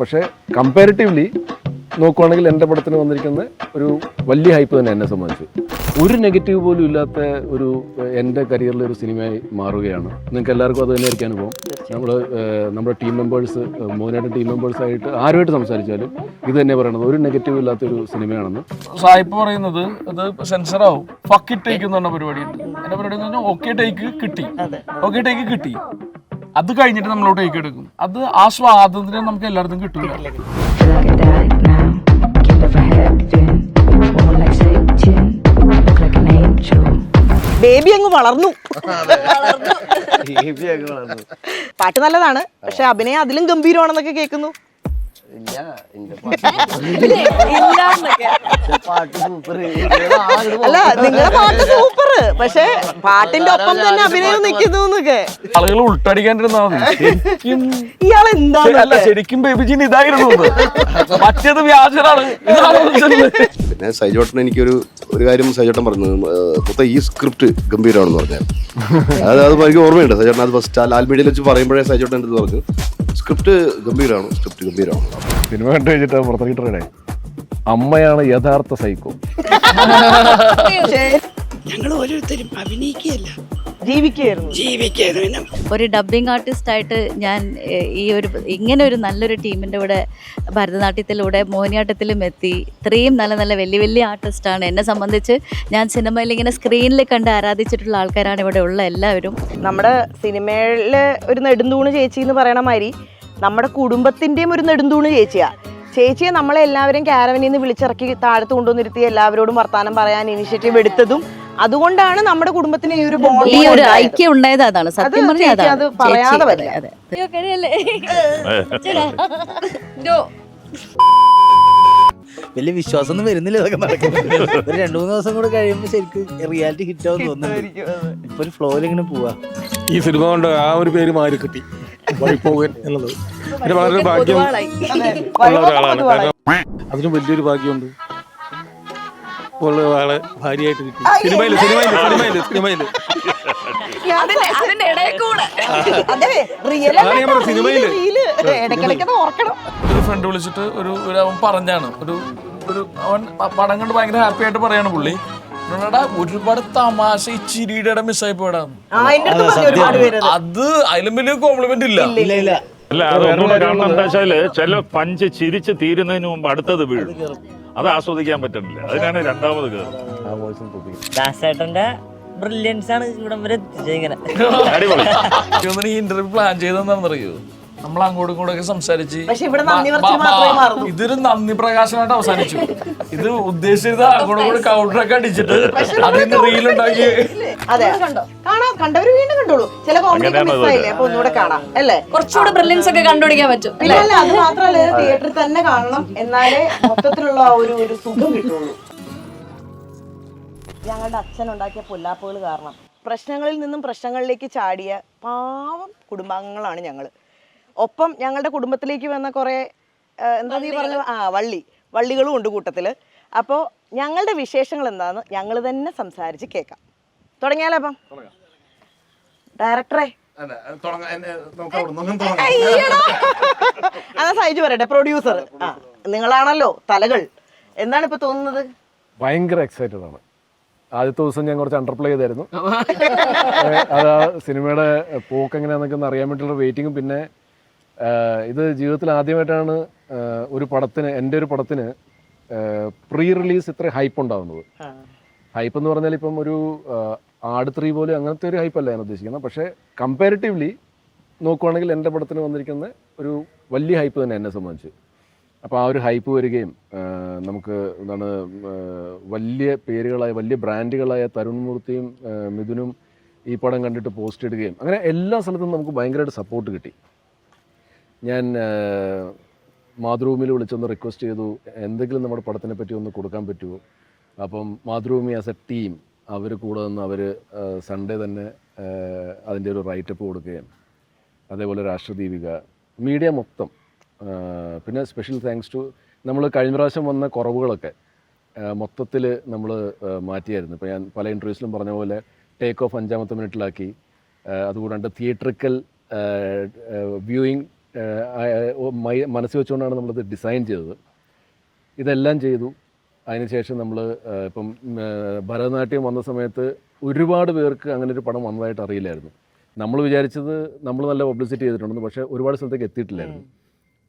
പക്ഷേ കമ്പാരിറ്റീവ്ലി നോക്കുവാണെങ്കിൽ എൻ്റെ പടത്തിന് വന്നിരിക്കുന്ന ഒരു വലിയ ഹൈപ്പ് തന്നെ എന്നെ സംബന്ധിച്ച്. ഒരു നെഗറ്റീവ് പോലും ഇല്ലാത്ത ഒരു എൻ്റെ കരിയറിലെ ഒരു സിനിമയായി മാറുകയാണ്. നിങ്ങൾക്ക് എല്ലാവർക്കും അത് തന്നെ ആയിരിക്കും അനുഭവം. നമ്മുടെ ടീം മെമ്പേഴ്സ്, മോനായിട്ട് ടീം മെമ്പേഴ്സായിട്ട് ആരുമായിട്ട് സംസാരിച്ചാലും ഇത് തന്നെ പറയണത് ഒരു നെഗറ്റീവ് ഇല്ലാത്തൊരു സിനിമയാണെന്ന്. സായിപ്പ് പറയുന്നത് അത് സെൻസറാവും. ഫക്ക് ഇറ്റ് ടേക്ക് എന്ന് പറഞ്ഞ പരിപാടിയുണ്ട്. എൻ്റെ പരിപാടി എന്ന് പറഞ്ഞാൽ ഓക്കെ ടേക്ക് കിട്ടി, അത് കഴിഞ്ഞിട്ട് നമ്മൾ ടേക്ക് എടുക്കും. അത് ആ സ്വാതന്ത്ര്യം നമുക്ക് എല്ലായിടത്തും കിട്ടില്ല. ബേബി അങ്ങ് വളർന്നു. പാട്ട് നല്ലതാണ്, പക്ഷെ അഭിനയം അതിലും ഗംഭീരമാണെന്നൊക്കെ കേൾക്കുന്നു. അല്ല, നിങ്ങളുടെ പാട്ട് സൂപ്പർ, പക്ഷെ പാട്ടിന്റെ ഒപ്പം തന്നെ അഭിനയം നിൽക്കുന്നു എന്നൊക്കെ ആളുകൾ ഉൾട്ടടിക്കാണ്ടിരുന്നാ മതി. ഇയാൾ എന്താണ് ശരിക്കും ബേബിജിന് ഇതായിരുന്നു, മറ്റേത് വ്യാജനാണ്. പിന്നെ സൈജോട്ടൻ എനിക്കൊരു കാര്യം സൈജോട്ടൻ പറഞ്ഞത് മൊത്തം ഈ സ്ക്രിപ്റ്റ് ഗംഭീരമാണെന്ന് പറഞ്ഞാൽ അത് എനിക്ക് ഓർമ്മയുണ്ട്. സൈജോട്ടൻ അത് ഫസ്റ്റ് ലാൽമീഡിയയിൽ വെച്ച് പറയുമ്പോഴേ സൈജോട്ടൻ എന്ത് പറഞ്ഞു, സ്ക്രിപ്റ്റ് ഗംഭീരമാണ്. സിനിമ കണ്ടു കഴിഞ്ഞിട്ട് പുറത്തിറങ്ങിയിട്ടേ അമ്മയാണ് യഥാർത്ഥ സൈക്കോ. ഞങ്ങൾ ഓരോരുത്തരും അഭിനയിക്കുകയല്ല, ജീവിക്കുകയായിരുന്നു. ഒരു ഡബ്ബിംഗ് ആർട്ടിസ്റ്റ് ആയിട്ട് ഞാൻ ഇങ്ങനെ ഒരു നല്ലൊരു ടീമിൻ്റെ കൂടെ ഭരതനാട്യത്തിലൂടെ മോഹിനിയാട്ടത്തിലും എത്തി. ഇത്രയും നല്ല വലിയ വലിയ ആർട്ടിസ്റ്റാണ്. എന്നെ സംബന്ധിച്ച് ഞാൻ സിനിമയിൽ ഇങ്ങനെ സ്ക്രീനിൽ കണ്ട് ആരാധിച്ചിട്ടുള്ള ആൾക്കാരാണ് ഇവിടെ ഉള്ള എല്ലാവരും. നമ്മുടെ സിനിമയിലെ ഒരു നെടുന്തൂണ് ചേച്ചി എന്ന് പറയണ മാതിരി നമ്മുടെ കുടുംബത്തിൻ്റെയും ഒരു നെടുന്തൂണ് ചേച്ചിയെ നമ്മളെ എല്ലാവരും ക്യാരവനിൽ നിന്ന് വിളിച്ചിറക്കി താഴത്ത് കൊണ്ടുവന്നിരുത്തി എല്ലാവരോടും വർത്താനം പറയാൻ ഇനിഷ്യേറ്റീവ് എടുത്തതും അതുകൊണ്ടാണ് നമ്മുടെ കുടുംബത്തിന് ഈ ഒരു ഐക്യം ഉണ്ടായത്. അതാണ് സത്യം പറഞ്ഞാൽ. അത് പറയാതെ പറ്റില്ല. വലിയ വിശ്വാസമൊന്നും വരുന്നില്ല ഇതൊക്കെ നടക്കുന്നത്. ഒരു 2-3 ദിവസം കൂടെ കഴിയുമ്പോൾ ശരിക്കും റിയാലിറ്റി ഹിറ്റ് ആവും തോന്നുന്നുണ്ട്. ഇപ്പൊ ഒരു ഫ്ലോയിൽ ഇങ്ങനെ പോവാ. ഈ സിനിമ കൊണ്ട് ആ ഒരു പേര് മാറി കിട്ടി, വഴിപോകൻ എന്നുള്ളത്. അതിന് വളരെ ഭാഗ്യം ഉള്ള ഒരാളാണ്. കാരണം അതിന് വലിയൊരു ഭാഗ്യമുണ്ട്. ഉള്ള ആളെ ഭാര്യയായിട്ട് കിട്ടി. സിനിമയില് ഒരു ഫ്രണ്ട് വിളിച്ചിട്ട് അവൻ പറഞ്ഞാണ്, അവൻ പടം കണ്ട് ഭയങ്കര ഹാപ്പി ആയിട്ട് പറയാണ് പുള്ളി, ഒരുപാട് തമാശ ഈ ചിരിയുടെ മിസ്സായി പോയിടാന്ന്. അത് അതിലും വലിയ കോംപ്ലിമെന്റ് ഇല്ല. അല്ല, അതൊന്നുകൂടെ കാരണം എന്താ വെച്ചാല് ചില പഞ്ച് ചിരിച്ച് തീരുന്നതിന് മുമ്പ് അടുത്തത് വീഴും. അത് ആസ്വദിക്കാൻ പറ്റുന്നില്ല. അതിനാണ് രണ്ടാമത് ദാസേട്ടന്റെ ബ്രില്യൻസ് ആണ് ഇവിടം വരെ എത്തിച്ചേങ്ങനെ. ഈ ഇന്റർവ്യൂ പ്ലാൻ ചെയ്തെന്താണെന്നറിയോ, നമ്മൾ അങ്ങോട്ടും ഇങ്ങോട്ടൊക്കെ സംസാരിച്ച് ഇതൊരു നന്ദി പ്രകാശനമായിട്ട് അവസാനിച്ചു. ഇത് ഉദ്ദേശിച്ചത് അങ്ങോട്ടും കൂടെ കൗണ്ടറൊക്കെ അടിച്ചിട്ട് അതിന് റീലുണ്ടാക്കി. കണ്ടവര് വീണ്ടും കണ്ടോളൂ. ചില കോമഡി മിസ്സായില്ലേ, അപ്പൊ ഒന്നുകൂടെ കാണാം അല്ലേ, കുറച്ചുകൂടെ ബ്രില്യൻസ് ഒക്കെ കണ്ടുപിടിക്കാൻ പറ്റും. അത് മാത്രമല്ല, തിയേറ്ററിൽ തന്നെ കാണണം, എന്നാലേ മൊത്തത്തിലുള്ള ഒരു സുഖം കിട്ടുള്ളൂ. ഞങ്ങളുടെ അച്ഛൻ ഉണ്ടാക്കിയ പൊല്ലാപ്പുകൾ കാരണം പ്രശ്നങ്ങളിൽ നിന്നും പ്രശ്നങ്ങളിലേക്ക് ചാടിയ പാവം കുടുംബാംഗങ്ങളാണ് ഞങ്ങള്. ഒപ്പം ഞങ്ങളുടെ കുടുംബത്തിലേക്ക് വന്ന കുറെ എന്താ നീ പറഞ്ഞ വള്ളികളും ഉണ്ട് കൂട്ടത്തില്. അപ്പോൾ ഞങ്ങളുടെ വിശേഷങ്ങൾ എന്താന്ന് ഞങ്ങൾ തന്നെ സംസാരിച്ച് കേൾക്കാം. തുടങ്ങിയാലോ? അപ്പം ഡയറക്ടറെ അതാ സൈജു പറയട്ടെ, പ്രൊഡ്യൂസർ. നിങ്ങളാണല്ലോ തലകൾ. എന്താണ് ഇപ്പൊ തോന്നുന്നത്? ഭയങ്കര എക്സൈറ്റഡ് ആണ്. ആദ്യത്തെ ദിവസം ഞാൻ കുറച്ച് അണ്ടർപ്ലേ ചെയ്തായിരുന്നു. അത് സിനിമയുടെ പോക്ക് എങ്ങനെയാണെന്നൊക്കെ ഒന്ന് അറിയാൻ വേണ്ടിയുള്ള വെയിറ്റിങ്ങും, പിന്നെ ഇത് ജീവിതത്തിൽ ആദ്യമായിട്ടാണ് എൻ്റെ ഒരു പടത്തിന് പ്രീ റിലീസ് ഇത്ര ഹൈപ്പ് ഉണ്ടാകുന്നത്. ഹൈപ്പ് എന്ന് പറഞ്ഞാൽ ഇപ്പം ഒരു ആട് 3 പോലും അങ്ങനത്തെ ഒരു ഹൈപ്പല്ല ഞാൻ ഉദ്ദേശിക്കുന്നത്. പക്ഷേ കമ്പാരിറ്റീവ്ലി നോക്കുവാണെങ്കിൽ എൻ്റെ പടത്തിന് വന്നിരിക്കുന്ന ഒരു വലിയ ഹൈപ്പ് തന്നെ എന്നെ സംബന്ധിച്ച്. അപ്പോൾ ആ ഒരു ഹൈപ്പ് വരികയും നമുക്ക് വലിയ പേരുകളായ വലിയ ബ്രാൻഡുകളായ തരുൺ മൂർത്തിയും മിഥുനും ഈ പടം കണ്ടിട്ട് പോസ്റ്റ് ഇടുകയും അങ്ങനെ എല്ലാ സ്ഥലത്തും നമുക്ക് ഭയങ്കരമായിട്ട് സപ്പോർട്ട് കിട്ടി. ഞാൻ മാതൃഭൂമിയിൽ വിളിച്ചൊന്ന് റിക്വസ്റ്റ് ചെയ്തു, എന്തെങ്കിലും നമ്മുടെ പടത്തിനെ പറ്റി ഒന്ന് കൊടുക്കാൻ പറ്റുമോ. അപ്പം മാതൃഭൂമി ആസ് എ ടീം അവർ കൂടെ നിന്ന് അവർ സൺഡേ തന്നെ അതിൻ്റെ ഒരു റൈറ്റപ്പ് കൊടുക്കുകയും, അതേപോലെ രാഷ്ട്രദീപിക മീഡിയ മൊത്തം. പിന്നെ സ്പെഷ്യൽ താങ്ക്സ് ടു നമ്മൾ കഴിഞ്ഞ പ്രാവശ്യം വന്ന കുറവുകളൊക്കെ മൊത്തത്തിൽ നമ്മൾ മാറ്റിയായിരുന്നു. ഇപ്പോൾ ഞാൻ പല ഇൻ്റർവ്യൂസിലും പറഞ്ഞ പോലെ ടേക്ക് ഓഫ് 5ാമത്തെ മിനിറ്റിലാക്കി. അതുകൂടാണ്ട് തിയേറ്ററിക്കൽ വ്യൂയിങ് മനസ്സിൽ വെച്ചുകൊണ്ടാണ് നമ്മളിത് ഡിസൈൻ ചെയ്തത്. ഇതെല്ലാം ചെയ്തു. അതിനുശേഷം നമ്മൾ ഇപ്പം ഭരതനാട്യം വന്ന സമയത്ത് ഒരുപാട് പേർക്ക് അങ്ങനെ ഒരു പടം വന്നതായിട്ട് അറിയില്ലായിരുന്നു. നമ്മൾ വിചാരിച്ചത് നമ്മൾ നല്ല പബ്ലിസിറ്റി ചെയ്തിട്ടുണ്ടെന്ന്, പക്ഷേ ഒരുപാട് സ്ഥലത്തേക്ക് എത്തിയിട്ടില്ലായിരുന്നു.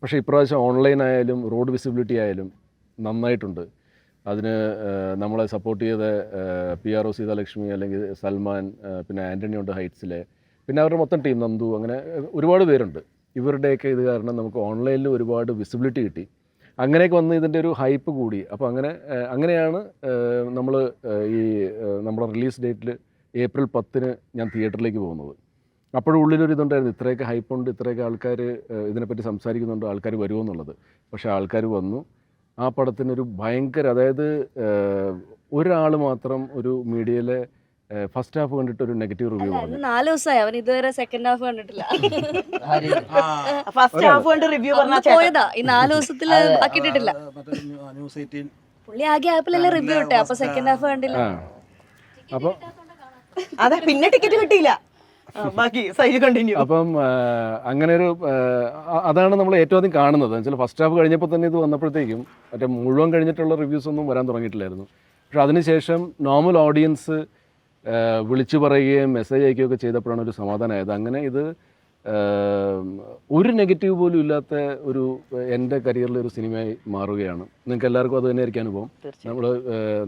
പക്ഷേ ഇപ്രാവശ്യം ഓൺലൈൻ ആയാലും റോഡ് വിസിബിലിറ്റി ആയാലും നന്നായിട്ടുണ്ട്. അതിന് നമ്മളെ സപ്പോർട്ട് ചെയ്ത PRO സീതാലക്ഷ്മി, അല്ലെങ്കിൽ സൽമാൻ, പിന്നെ ആൻ്റണി ഉണ്ട് ഹൈറ്റ്സിലെ, പിന്നെ അവരുടെ മൊത്തം ടീം, നന്ദു, അങ്ങനെ ഒരുപാട് പേരുണ്ട്. ഇവരുടെയൊക്കെ ഇത് കാരണം നമുക്ക് ഓൺലൈനിൽ ഒരുപാട് വിസിബിലിറ്റി കിട്ടി. അങ്ങനെയൊക്കെ വന്ന് ഇതിൻ്റെ ഒരു ഹൈപ്പ് കൂടി. അപ്പോൾ അങ്ങനെയാണ് നമ്മൾ ഈ നമ്മുടെ റിലീസ് ഡേറ്റിൽ April 10 ഞാൻ തിയേറ്ററിലേക്ക് പോകുന്നത്. അപ്പോഴും ഉള്ളിലൊരു ഇതുണ്ടായിരുന്നു, ഇത്രയൊക്കെ ഹൈപ്പുണ്ട്, ഇത്രയൊക്കെ ആൾക്കാർ ഇതിനെപ്പറ്റി സംസാരിക്കുന്നുണ്ട്, ആൾക്കാർ വരുമെന്നുള്ളത്. പക്ഷേ ആൾക്കാർ വന്നു. ആ പടത്തിനൊരു ഭയങ്കര, അതായത് ഒരാൾ മാത്രം ഒരു മീഡിയയിലെ ഫസ്റ്റ് ഹാഫ് കണ്ടിട്ട് ഒരു നെഗറ്റീവ് റിവ്യൂ പറഞ്ഞു. 4 ദിവസമായി അവൻ ഇതുവരെ സെക്കൻഡ് ഹാഫ് കണ്ടിട്ടില്ല. ഫസ്റ്റ് ഹാഫ് കൊണ്ട് റിവ്യൂ പറഞ്ഞാൽ പോയതാ ഈ 4 ദിവസത്തിൽ ആക്കിയിട്ടില്ല. പുള്ളി ആകെ ആപ്പിലല്ലേ റിവ്യൂ ഇട്ടേ, അപ്പൊ സെക്കൻഡ് ഹാഫ് കണ്ടില്ല. അപ്പോൾ അതെ, പിന്നെ ടിക്കറ്റ് കിട്ടിയില്ല. ബാക്കി സൈഡ് കണ്ടിന്യൂ. അപ്പം അങ്ങനെ ഒരു അതാണ് നമ്മൾ ഏറ്റവും ആദ്യം കാണുന്നത്. എന്നുവെച്ചാൽ ഫസ്റ്റ് ഹാഫ് കഴിഞ്ഞപ്പോൾ തന്നെ ഇത് വന്നപ്പോഴത്തേക്കും മറ്റേ മുഴുവൻ കഴിഞ്ഞിട്ടുള്ള റിവ്യൂസ് ഒന്നും വരാൻ തുടങ്ങിയിട്ടില്ലായിരുന്നു. പക്ഷെ അതിനുശേഷം നോർമൽ ഓഡിയൻസ് വിളിച്ചു പറയുകയും മെസ്സേജ് അയക്കുകയൊക്കെ ചെയ്തപ്പോഴാണ് ഒരു സമാധാനമായത്. അങ്ങനെ ഇത് ഒരു നെഗറ്റീവ് പോലും ഇല്ലാത്ത ഒരു എൻ്റെ കരിയറിൽ ഒരു സിനിമയായി മാറുകയാണ്. നിങ്ങൾക്ക് എല്ലാവർക്കും അത് തന്നെ ആയിരിക്കും അനുഭവം.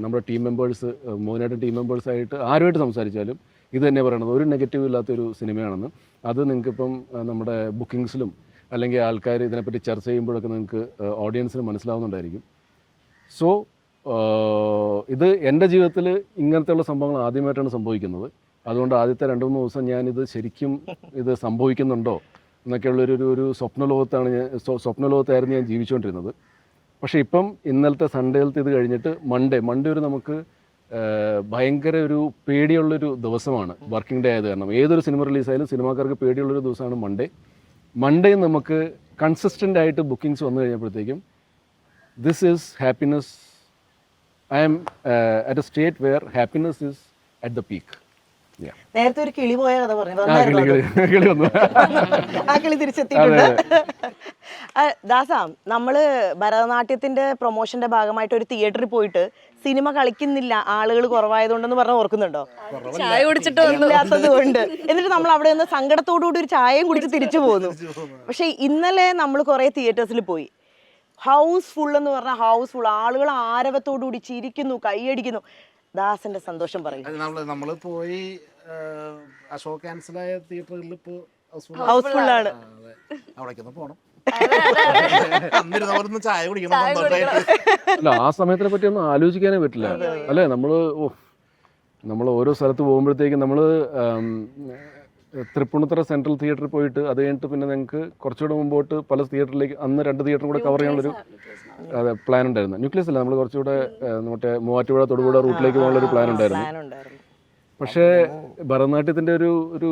നമ്മുടെ ടീം മെമ്പേഴ്സ്, മോനായിട്ട് ടീം മെമ്പേഴ്സായിട്ട് ആരുമായിട്ട് സംസാരിച്ചാലും ഇത് തന്നെ പറയണത്, ഒരു നെഗറ്റീവ് ഇല്ലാത്തൊരു സിനിമയാണെന്ന്. അത് നിങ്ങൾക്കിപ്പം നമ്മുടെ ബുക്കിങ്സിലും അല്ലെങ്കിൽ ആൾക്കാർ ഇതിനെപ്പറ്റി ചർച്ച ചെയ്യുമ്പോഴൊക്കെ നിങ്ങൾക്ക് ഓഡിയൻസിന് മനസ്സിലാവുന്നുണ്ടായിരിക്കും. സോ ഇത് എൻ്റെ ജീവിതത്തിൽ ഇങ്ങനത്തെയുള്ള സംഭവങ്ങൾ ആദ്യമായിട്ടാണ് സംഭവിക്കുന്നത്. അതുകൊണ്ട് ആദ്യത്തെ 2-3 ദിവസം ഞാനിത് ശരിക്കും ഇത് സംഭവിക്കുന്നുണ്ടോ എന്നൊക്കെയുള്ളൊരു സ്വപ്നലോകത്തായിരുന്നു ഞാൻ ജീവിച്ചുകൊണ്ടിരുന്നത്. പക്ഷേ ഇപ്പം ഇന്നലത്തെ സൺഡേയിലത്തെ ഇത് കഴിഞ്ഞിട്ട് മൺഡേ ഒരു നമുക്ക് ഭയങ്കര ഒരു പേടിയുള്ളൊരു ദിവസമാണ്. വർക്കിംഗ് ഡേ ആയത് കാരണം ഏതൊരു സിനിമ റിലീസായാലും സിനിമാക്കാർക്ക് പേടിയുള്ളൊരു ദിവസമാണ് മൺഡേ നമുക്ക് കൺസിസ്റ്റൻ്റ് ആയിട്ട് ബുക്കിങ്സ് വന്നു കഴിഞ്ഞപ്പോഴത്തേക്കും this is happiness. I am at a state where happiness is at the peak. നേരത്തെ ഒരു കിളി പോയ കഥ പറഞ്ഞു, കിളി വന്നു. ആ കിളി തിരിച്ചെത്തിയിട്ടുണ്ട്. ദാസ, നമ്മള് ഭരതനാട്യത്തിന്റെ പ്രൊമോഷന്റെ ഭാഗമായിട്ട് ഒരു തിയേറ്ററിൽ പോയിട്ട് സിനിമ കളിക്കുന്നില്ല, ആളുകൾ കുറവായതുകൊണ്ടെന്ന് പറഞ്ഞ് ഓർക്കുന്നുണ്ടോ? ചായ കുടിച്ചിട്ട് ഇല്ലാത്തത് കൊണ്ട്. എന്നിട്ട് നമ്മൾ അവിടെ നിന്ന് സങ്കടത്തോടുകൂടി ഒരു ചായയും കുടിച്ച് തിരിച്ചു പോന്നു. പക്ഷെ ഇന്നലെ നമ്മൾ കുറെ തിയേറ്റേഴ്സിൽ പോയി, ഹൗസ് ഫുൾ എന്ന് പറഞ്ഞാൽ ഹൗസ് ഫുൾ, ആളുകൾ ആരവത്തോടുകൂടി ചിരിക്കുന്നു, കൈയടിക്കുന്നു. ദാസന്റെ സന്തോഷം പറയും. നമ്മള് പോയി അശോക് ക്യാൻസലായ തിയേറ്ററുകളിൽ ഇപ്പോ ഹൗസ് ഫുൾ ആണ്. അവിടേക്കൊന്ന് പോണം, ചായ കുടിക്കണം. അല്ല, ആ സമയത്തിനെ പറ്റി ഒന്നും ആലോചിക്കാനേ പറ്റില്ല അല്ലേ. നമ്മൾ ഓരോ സ്ഥലത്ത് പോകുമ്പോഴത്തേക്കും നമ്മൾ തൃപ്പൂണിത്തുറ സെൻട്രൽ തിയേറ്ററിൽ പോയിട്ട് അത് കഴിഞ്ഞിട്ട് പിന്നെ ഞങ്ങൾക്ക് കുറച്ചുകൂടെ മുമ്പോട്ട് പല തിയേറ്ററിലേക്ക്, അന്ന് 2 തിയേറ്ററും കൂടെ കവർ ചെയ്യാനുള്ളൊരു പ്ലാൻ ഉണ്ടായിരുന്നു. ന്യൂക്ലിയസ് അല്ല, നമ്മൾ കുറച്ചുകൂടെ മറ്റേ മൂവാറ്റുപുഴ തൊടുപുഴ റൂട്ടിലേക്ക് പോകാനുള്ളൊരു പ്ലാൻ ഉണ്ടായിരുന്നു. പക്ഷേ ഭരതനാട്യത്തിൻ്റെ ഒരു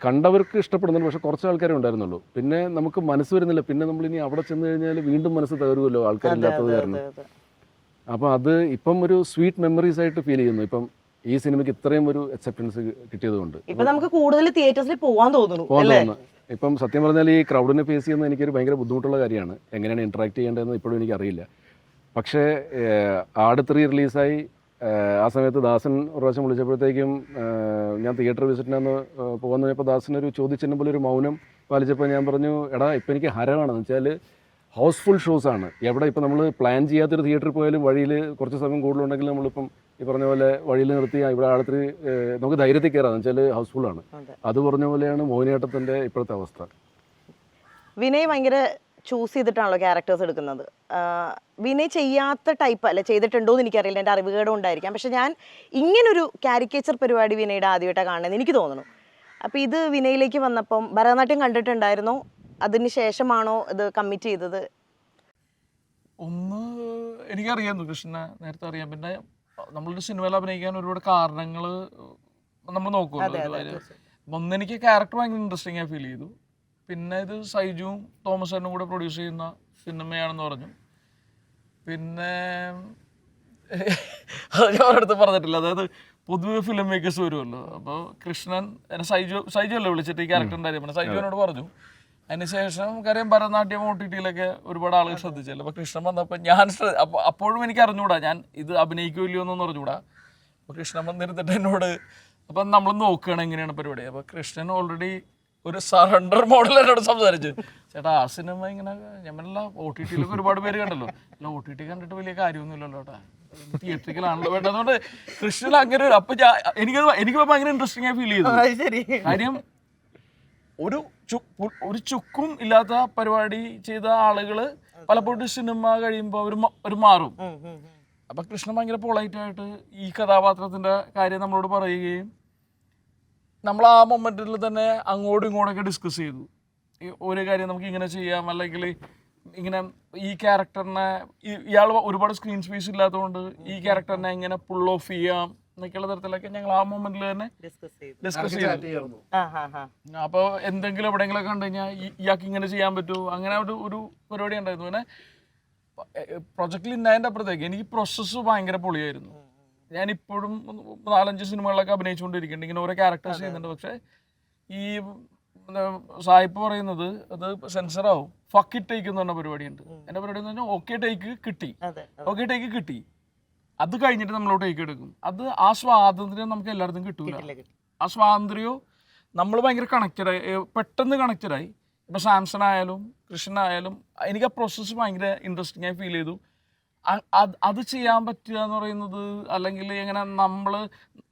കണ്ടവർക്ക് ഇഷ്ടപ്പെടുന്നുണ്ട്, പക്ഷെ കുറച്ച് ആൾക്കാരെ ഉണ്ടായിരുന്നുള്ളൂ. പിന്നെ നമുക്ക് മനസ്സ് വരുന്നില്ല, പിന്നെ നമ്മളിനി അവിടെ ചെന്ന് കഴിഞ്ഞാൽ വീണ്ടും മനസ്സ് തകരുമല്ലോ ആൾക്കാരില്ലാത്തത് കാരണം. അപ്പോൾ അത് ഇപ്പം ഒരു സ്വീറ്റ് മെമ്മറീസ് ആയിട്ട് ഫീൽ ചെയ്യുന്നു. ഇപ്പം ഈ സിനിമയ്ക്ക് ഇത്രയും ഒരു അക്സെപ്റ്റൻസ് കിട്ടിയതുകൊണ്ട് ഇപ്പൊ നമുക്ക് കൂടുതൽ തിയേറ്റേഴ്സിൽ പോകാൻ തോന്നുന്നു. ഇപ്പം സത്യം പറഞ്ഞാൽ ഈ ക്രൗഡിനെ ഫേസ് ചെയ്യുന്നത് എനിക്കൊരു ഭയങ്കര ബുദ്ധിമുട്ടുള്ള കാര്യമാണ്. എങ്ങനെയാണ് ഇൻട്രാക്ട് ചെയ്യേണ്ടതെന്ന് ഇപ്പോഴും എനിക്കറിയില്ല. പക്ഷേ ആട് 3 റിലീസായി. ആ സമയത്ത് ദാസൻ ഒരു പ്രാവശ്യം വിളിച്ചപ്പോഴത്തേക്കും ഞാൻ തിയേറ്റർ വിസിറ്റിനാന്ന് പോകാൻ തുടങ്ങിയപ്പോൾ ദാസനൊരു ചോദിച്ചതിന് പോലെ ഒരു മൗനം പാലിച്ചപ്പോൾ ഞാൻ പറഞ്ഞു, എടാ ഇപ്പം എനിക്ക് ഹരമാണെന്ന് വെച്ചാൽ ഹൗസ്ഫുൾ ഷോസാണ്. എവിടെ ഇപ്പം നമ്മൾ പ്ലാൻ ചെയ്യാത്തൊരു തിയേറ്ററിൽ പോയാലും വഴിയിൽ കുറച്ച് സമയം കൂടുതലുണ്ടെങ്കിൽ നമ്മളിപ്പം ഈ പറഞ്ഞ പോലെ വഴിയിൽ നിർത്തി ഇവിടെ ആടത്തിൽ നമുക്ക് ധൈര്യത്തിൽ കയറാന്ന് വെച്ചാൽ ഹൗസ്ഫുള്ളാണ്. അത് പറഞ്ഞ പോലെയാണ് മോഹിനിയാട്ടത്തിൻ്റെ ഇപ്പോഴത്തെ അവസ്ഥ. വിനയ് ഭയങ്കര ചൂസ് ചെയ്തിട്ടാണല്ലോ ക്യാരക്ടേഴ്സ് എടുക്കുന്നത്. വിനയ് ചെയ്യാത്ത ടൈപ്പ് അല്ല, ചെയ്തിട്ടുണ്ടോ എന്ന് എനിക്കറിയില്ല, എൻ്റെ അറിവുകേടും ഉണ്ടായിരിക്കാം. പക്ഷെ ഞാൻ ഇങ്ങനൊരു കാരിക്കേച്ചർ പരിപാടി വിനയുടെ ആദ്യമായിട്ടാണ് കാണുന്നത് എനിക്ക് തോന്നുന്നു. അപ്പോൾ ഇത് വിനയിലേക്ക് വന്നപ്പം ഭരതനാട്യം കണ്ടിട്ടുണ്ടായിരുന്നോ, അതിന് ശേഷമാണോ ഇത് കമ്മിറ്റ് ചെയ്തത്? ഒന്ന് എനിക്കറിയാം, കൃഷ്ണനെ നേരത്തെ അറിയാം. പിന്നെ നമ്മളൊരു സിനിമയിൽ അഭിനയിക്കാൻ ഒരുപാട് കാരണങ്ങൾ നമ്മൾ നോക്കുമല്ലോ. ഒന്നെനിക്ക് ക്യാരക്ടർ ഭയങ്കര ഇൻട്രസ്റ്റിംഗ് ആയി ഫീൽ ചെയ്തു. പിന്നെ ഇത് സൈജുവും തോമസനും കൂടെ പ്രൊഡ്യൂസ് ചെയ്യുന്ന സിനിമയാണെന്ന് പറഞ്ഞു. പിന്നെ അത് ഞാൻ ഒരിടത്ത് പറഞ്ഞിട്ടില്ല, അതായത് പൊതുവെ ഫിലിം മേക്കേഴ്സ് വരുമല്ലോ. അപ്പോൾ കൃഷ്ണൻ സൈജു അല്ലേ വിളിച്ചിട്ട് ഈ ക്യാരക്ടറിൻ്റെ കാര്യം പറഞ്ഞു. സൈജു എന്നോട് പറഞ്ഞു, അതിനുശേഷം കാര്യം ഭരതനാട്യം OTT-യിലൊക്കെ ഒരുപാട് ആളുകൾ ശ്രദ്ധിച്ചല്ലോ. അപ്പോൾ കൃഷ്ണൻ വന്നപ്പോൾ അപ്പോഴും എനിക്ക് അറിഞ്ഞൂടാ ഞാൻ ഇത് അഭിനയിക്കുമല്ലോ എന്നൊന്നും അറിഞ്ഞൂടാ. അപ്പോൾ കൃഷ്ണൻ വന്നിരുന്നിട്ട് എന്നോട് അപ്പം നമ്മൾ നോക്കുകയാണ് എങ്ങനെയാണ് പരിപാടി. അപ്പോൾ കൃഷ്ണൻ ഓൾറെഡി ഒരു സറണ്ടർ മോഡൽ എന്നോട് സംസാരിച്ചു. ചേട്ടാ ആ സിനിമ ഇങ്ങനെ ഞമ്മളല്ല OTT-യിലൊക്കെ ഒരുപാട് പേര് കണ്ടല്ലോ. അല്ല OTT കണ്ടിട്ട് വലിയ കാര്യമൊന്നുമില്ലല്ലോ ചേട്ടാ, തിയേറ്ററിക്കലാണല്ലോ വേണ്ടത്. അതുകൊണ്ട് കൃഷ്ണൻ അങ്ങനെ ഒരു അപ്പം എനിക്ക് ഭയങ്കര ഇൻട്രസ്റ്റിംഗ് ആയി ഫീൽ ചെയ്തു. കാര്യം ഒരു ചുക്കും ഇല്ലാത്ത പരിപാടി ചെയ്ത ആളുകൾ പലപ്പോഴും സിനിമ കഴിയുമ്പോൾ ഒരു മാറും. അപ്പം കൃഷ്ണൻ ഭയങ്കര പൊളൈറ്റായിട്ട് ഈ കഥാപാത്രത്തിൻ്റെ കാര്യം നമ്മളോട് പറയുകയും നമ്മൾ ആ മൊമെൻറ്റിൽ തന്നെ അങ്ങോട്ടും ഇങ്ങോട്ടൊക്കെ ഡിസ്കസ് ചെയ്തു. ഈ ഒരു കാര്യം നമുക്ക് ഇങ്ങനെ ചെയ്യാം, അല്ലെങ്കിൽ ഇങ്ങനെ ഈ ക്യാരക്ടറിനെ ഇയാൾ ഒരുപാട് സ്ക്രീൻ സ്പേസ് ഇല്ലാത്തതുകൊണ്ട് ഈ ക്യാരക്ടറിനെ എങ്ങനെ പുൾ ഓഫ് ചെയ്യാം എന്നൊക്കെയുള്ള തരത്തിലൊക്കെ ഞങ്ങൾ ആ മൊമെന്റിൽ തന്നെ ഡിസ്കസ് ചെയ്തു. അപ്പോൾ എന്തെങ്കിലും എവിടെയെങ്കിലും കണ്ടു കഴിഞ്ഞാൽ ഇയാൾക്ക് ഇങ്ങനെ ചെയ്യാൻ പറ്റുമോ, അങ്ങനെ ഒരു പരിപാടി ഉണ്ടായിരുന്നു. പിന്നെ പ്രൊജക്റ്റിൽ ഇന്നതിൻ്റെ അപ്പുറത്തേക്ക് എനിക്ക് പ്രോസസ്സ് ഭയങ്കര പൊളിയായിരുന്നു. ഞാനിപ്പോഴും 4-5 സിനിമകളിലൊക്കെ അഭിനയിച്ചുകൊണ്ടിരിക്കുന്നുണ്ട്, ഇങ്ങനെ ഓരോ ക്യാരക്ടേഴ്സ് ചെയ്യുന്നുണ്ട്. പക്ഷേ ഈ സായിപ്പ് പറയുന്നത് അത് സെൻസറാവും. ഫക്ക് ഇറ്റ് ടേക്ക് എന്ന് പറഞ്ഞ പരിപാടിയുണ്ട്. എൻ്റെ പരിപാടി എന്ന് പറഞ്ഞാൽ ഓക്കെ ടേക്ക് കിട്ടി, അത് കഴിഞ്ഞിട്ട് നമ്മൾ ടേക്ക് എടുക്കും. അത് ആ സ്വാതന്ത്ര്യം നമുക്ക് എല്ലായിടത്തും കിട്ടൂല. ആ സ്വാതന്ത്ര്യവും നമ്മൾ ഭയങ്കര പെട്ടെന്ന് കണക്റ്റഡായി. ഇപ്പോൾ സാംസൺ ആയാലും കൃഷ്ണനായാലും എനിക്ക് ആ പ്രോസസ്സ് ഭയങ്കര ഇൻട്രസ്റ്റിംഗ് ആയി ഫീൽ ചെയ്തു. അത് ചെയ്യാൻ പറ്റുക എന്ന് പറയുന്നത്, അല്ലെങ്കിൽ എങ്ങനെ നമ്മൾ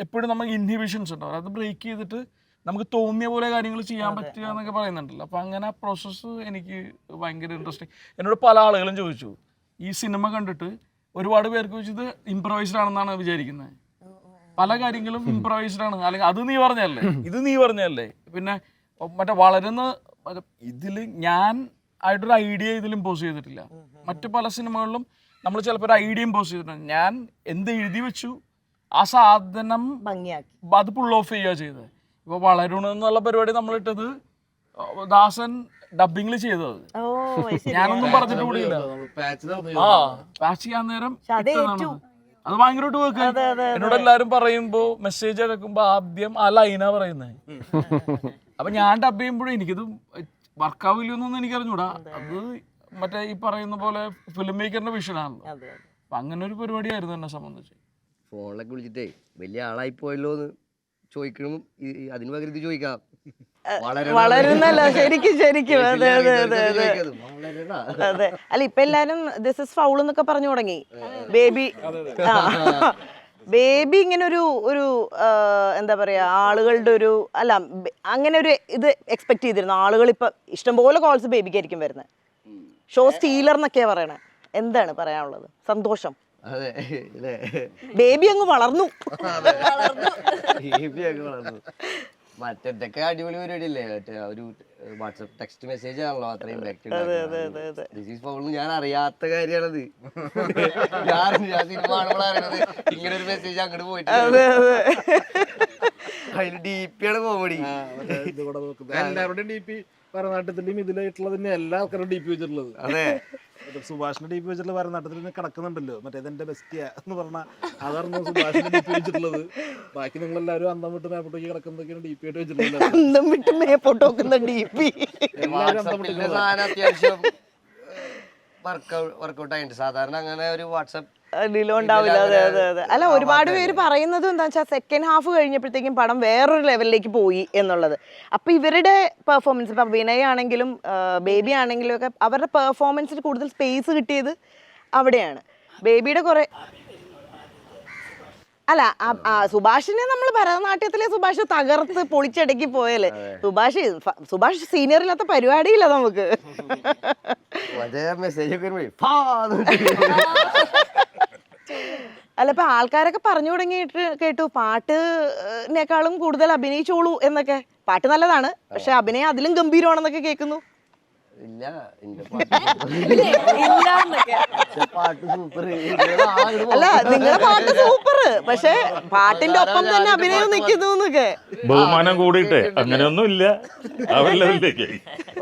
എപ്പോഴും നമുക്ക് ഇൻഹിബിഷൻസ് ഉണ്ടാവും, അത് ബ്രേക്ക് ചെയ്തിട്ട് നമുക്ക് തോന്നിയ പോലെ കാര്യങ്ങൾ ചെയ്യാൻ പറ്റുക എന്നൊക്കെ പറയുന്നുണ്ടല്ലോ. അപ്പോൾ അങ്ങനെ ആ പ്രോസസ്സ് എനിക്ക് ഭയങ്കര ഇൻട്രസ്റ്റിംഗ്. എന്നോട് പല ആളുകളും ചോദിച്ചു ഈ സിനിമ കണ്ടിട്ട്, ഒരുപാട് പേർക്ക് ചോദിച്ചത് ഇംപ്രവൈസ്ഡ് ആണെന്നാണ് വിചാരിക്കുന്നത്. പല കാര്യങ്ങളും ഇംപ്രവൈസ്ഡ് ആണ്, അല്ലെങ്കിൽ അത് നീ പറഞ്ഞല്ലേ, ഇത് നീ പറഞ്ഞല്ലേ, പിന്നെ മറ്റേ വളരുന്ന ഇതിൽ ഞാൻ ആയിട്ടൊരു ഐഡിയ ഇതിൽ ഇമ്പോസ് ചെയ്തിട്ടില്ല. മറ്റു പല സിനിമകളിലും നമ്മൾ ചിലപ്പോൾ ഒരു ഐഡിയ ഇമ്പോസ് ചെയ്തിട്ടുണ്ട്. ഞാൻ എന്ത് എഴുതി വെച്ചു ആ സാധനം ഭംഗിയാക്കി അത് പുൾ ഓഫ് ചെയ്യുക ചെയ്തത്. ഇപ്പോൾ വളരണമെന്നുള്ള പരിപാടി നമ്മളിട്ടത് ദാസൻ ഡബിങ്ങിൽ ചെയ്തത്, ഞാനൊന്നും പറഞ്ഞിട്ട് കൂടിയില്ല. പാച്ച് ചെയ്യാൻ നേരം അത് ഭയങ്കരമായിട്ട് വർക്ക്. എന്നോട് എല്ലാവരും പറയുമ്പോൾ മെസ്സേജ് അടക്കുമ്പോൾ ആദ്യം ആ ലൈനാ പറയുന്നത്. അപ്പൊ ഞാൻ ഡബ് ചെയ്യുമ്പോഴും എനിക്കിത് വർക്കാവില്ലെന്നൊന്നും എനിക്കറിഞ്ഞൂടാ. അത് മറ്റേ ഈ പറയുന്ന പോലെ ഫിലിം മേക്കറിന്റെ വിഷനാണല്ലോ. അപ്പൊ അങ്ങനെ ഒരു പരിപാടിയായിരുന്നു എന്നെ സംബന്ധിച്ച്. ഫോണിലൊക്കെ വിളിച്ചിട്ടേ വലിയ ആളായി പോയല്ലോ എന്ന് ചോദിക്കണം, അതിന് പകരം ഇത് ചോദിക്കാം. വളരുന്നല്ലോ ശരിക്കും. അതെ, അല്ല ഇപ്പൊ എല്ലാരും ദിസ് ഇസ് ഫൗൾ എന്നൊക്കെ പറഞ്ഞു തുടങ്ങി. ബേബി ഇങ്ങനെ ഒരു എന്താ പറയാ, ആളുകളുടെ ഒരു അല്ല അങ്ങനെ ഒരു ഇത് എക്സ്പെക്ട് ചെയ്തിരുന്നു. ആളുകൾ ഇപ്പൊ ഇഷ്ടംപോലെ കോൾസ് ബേബിക്കായിരിക്കും വരുന്നത്. ഷോ സ്റ്റീലർ എന്നൊക്കെയാ പറയണേ. എന്താണ് പറയാനുള്ളത്? സന്തോഷം. ബേബി അങ്ങ് വളർന്നു. മറ്റൊക്കെ അടിപൊളി പരിപാടിയല്ലേ, മറ്റേ ഒരു വാട്സപ്പ് ടെക്സ്റ്റ് മെസ്സേജ് ആണല്ലോ അത്രയും ഇമ്പാക്ട്. ഞാൻ അറിയാത്ത കാര്യമാണത്. ഞാൻ സിനിമ ആണുമ്പോൾ അറിയണത് ഇങ്ങനെ ഒരു മെസ്സേജ് അങ്ങോട്ട് പോയിട്ട് അതിൽ DP ആണ് കോമഡി. എല്ലാവരുടെയും DP ഭരതനാട്യത്തിന്റെയും ഇതിലായിട്ടുള്ളത് തന്നെ എല്ലാ ആൾക്കാരും DP വെച്ചിട്ടുള്ളത്. അതെ, സുഭാഷിന്റെ DP വെച്ചിട്ടുള്ള ഭരതനാട്യത്തിൽ നിന്ന് കിടക്കുന്നുണ്ടല്ലോ, മറ്റേതെന്റെ ബെസ്റ്റിയ എന്ന് പറഞ്ഞാൽ അതായിരുന്നു സുഭാഷിന്റെ DP വെച്ചിട്ടുള്ളത്. ബാക്കി നിങ്ങളെല്ലാവരും അന്തം വിട്ട് മേപ്പോട്ടേക്ക് കിടക്കുന്നതൊക്കെയാണ് DP ആയിട്ട് വെച്ചിട്ടുള്ളത്. അന്തം വിട്ട് മേപ്പോട്ട് വെക്കുന്ന DP അത്യാവശ്യം വർക്കൗട്ട് ആയിട്ട് സാധാരണ അങ്ങനെ ഒരു വാട്സപ്പ് ഉണ്ടാവില്ല. അതെ. അല്ല ഒരുപാട് പേര് പറയുന്നത് എന്താ വെച്ചാൽ സെക്കൻഡ് ഹാഫ് കഴിഞ്ഞപ്പോഴത്തേക്കും പടം വേറൊരു ലെവലിലേക്ക് പോയി എന്നുള്ളത്. അപ്പൊ ഇവരുടെ പെർഫോമൻസ്, ഇപ്പൊ വിനയ് ആണെങ്കിലും ബേബി ആണെങ്കിലും ഒക്കെ അവരുടെ പെർഫോമൻസിന് കൂടുതൽ സ്പേസ് കിട്ടിയത് അവിടെയാണ്. ബേബിയുടെ കുറെ അല്ല സുഭാഷിനെ നമ്മൾ ഭരതനാട്യത്തിലെ സുഭാഷ് തകർത്ത് പൊളിച്ചടക്കി പോയല്ലേ. സുഭാഷ് സീനിയർ ഇല്ലാത്ത പരിപാടിയില്ല നമുക്ക്. അല്ല ഇപ്പൊ ആൾക്കാരൊക്കെ പറഞ്ഞു തുടങ്ങിയിട്ട് കേട്ടു പാട്ടിനേക്കാളും കൂടുതൽ അഭിനയിച്ചോളൂ എന്നൊക്കെ. പാട്ട് നല്ലതാണ്, പക്ഷെ അഭിനയം അതിലും ഗംഭീരമാണെന്നൊക്കെ കേൾക്കുന്നു. ഇല്ല, അല്ല നിങ്ങളുടെ പാട്ട് സൂപ്പർ, പക്ഷെ പാട്ടിന്റെ ഒപ്പം തന്നെ അഭിനയം നിൽക്കുന്നു എന്നൊക്കെ. ബഹുമാനം കൂടിയിട്ട് അങ്ങനെയൊന്നും ഇല്ല.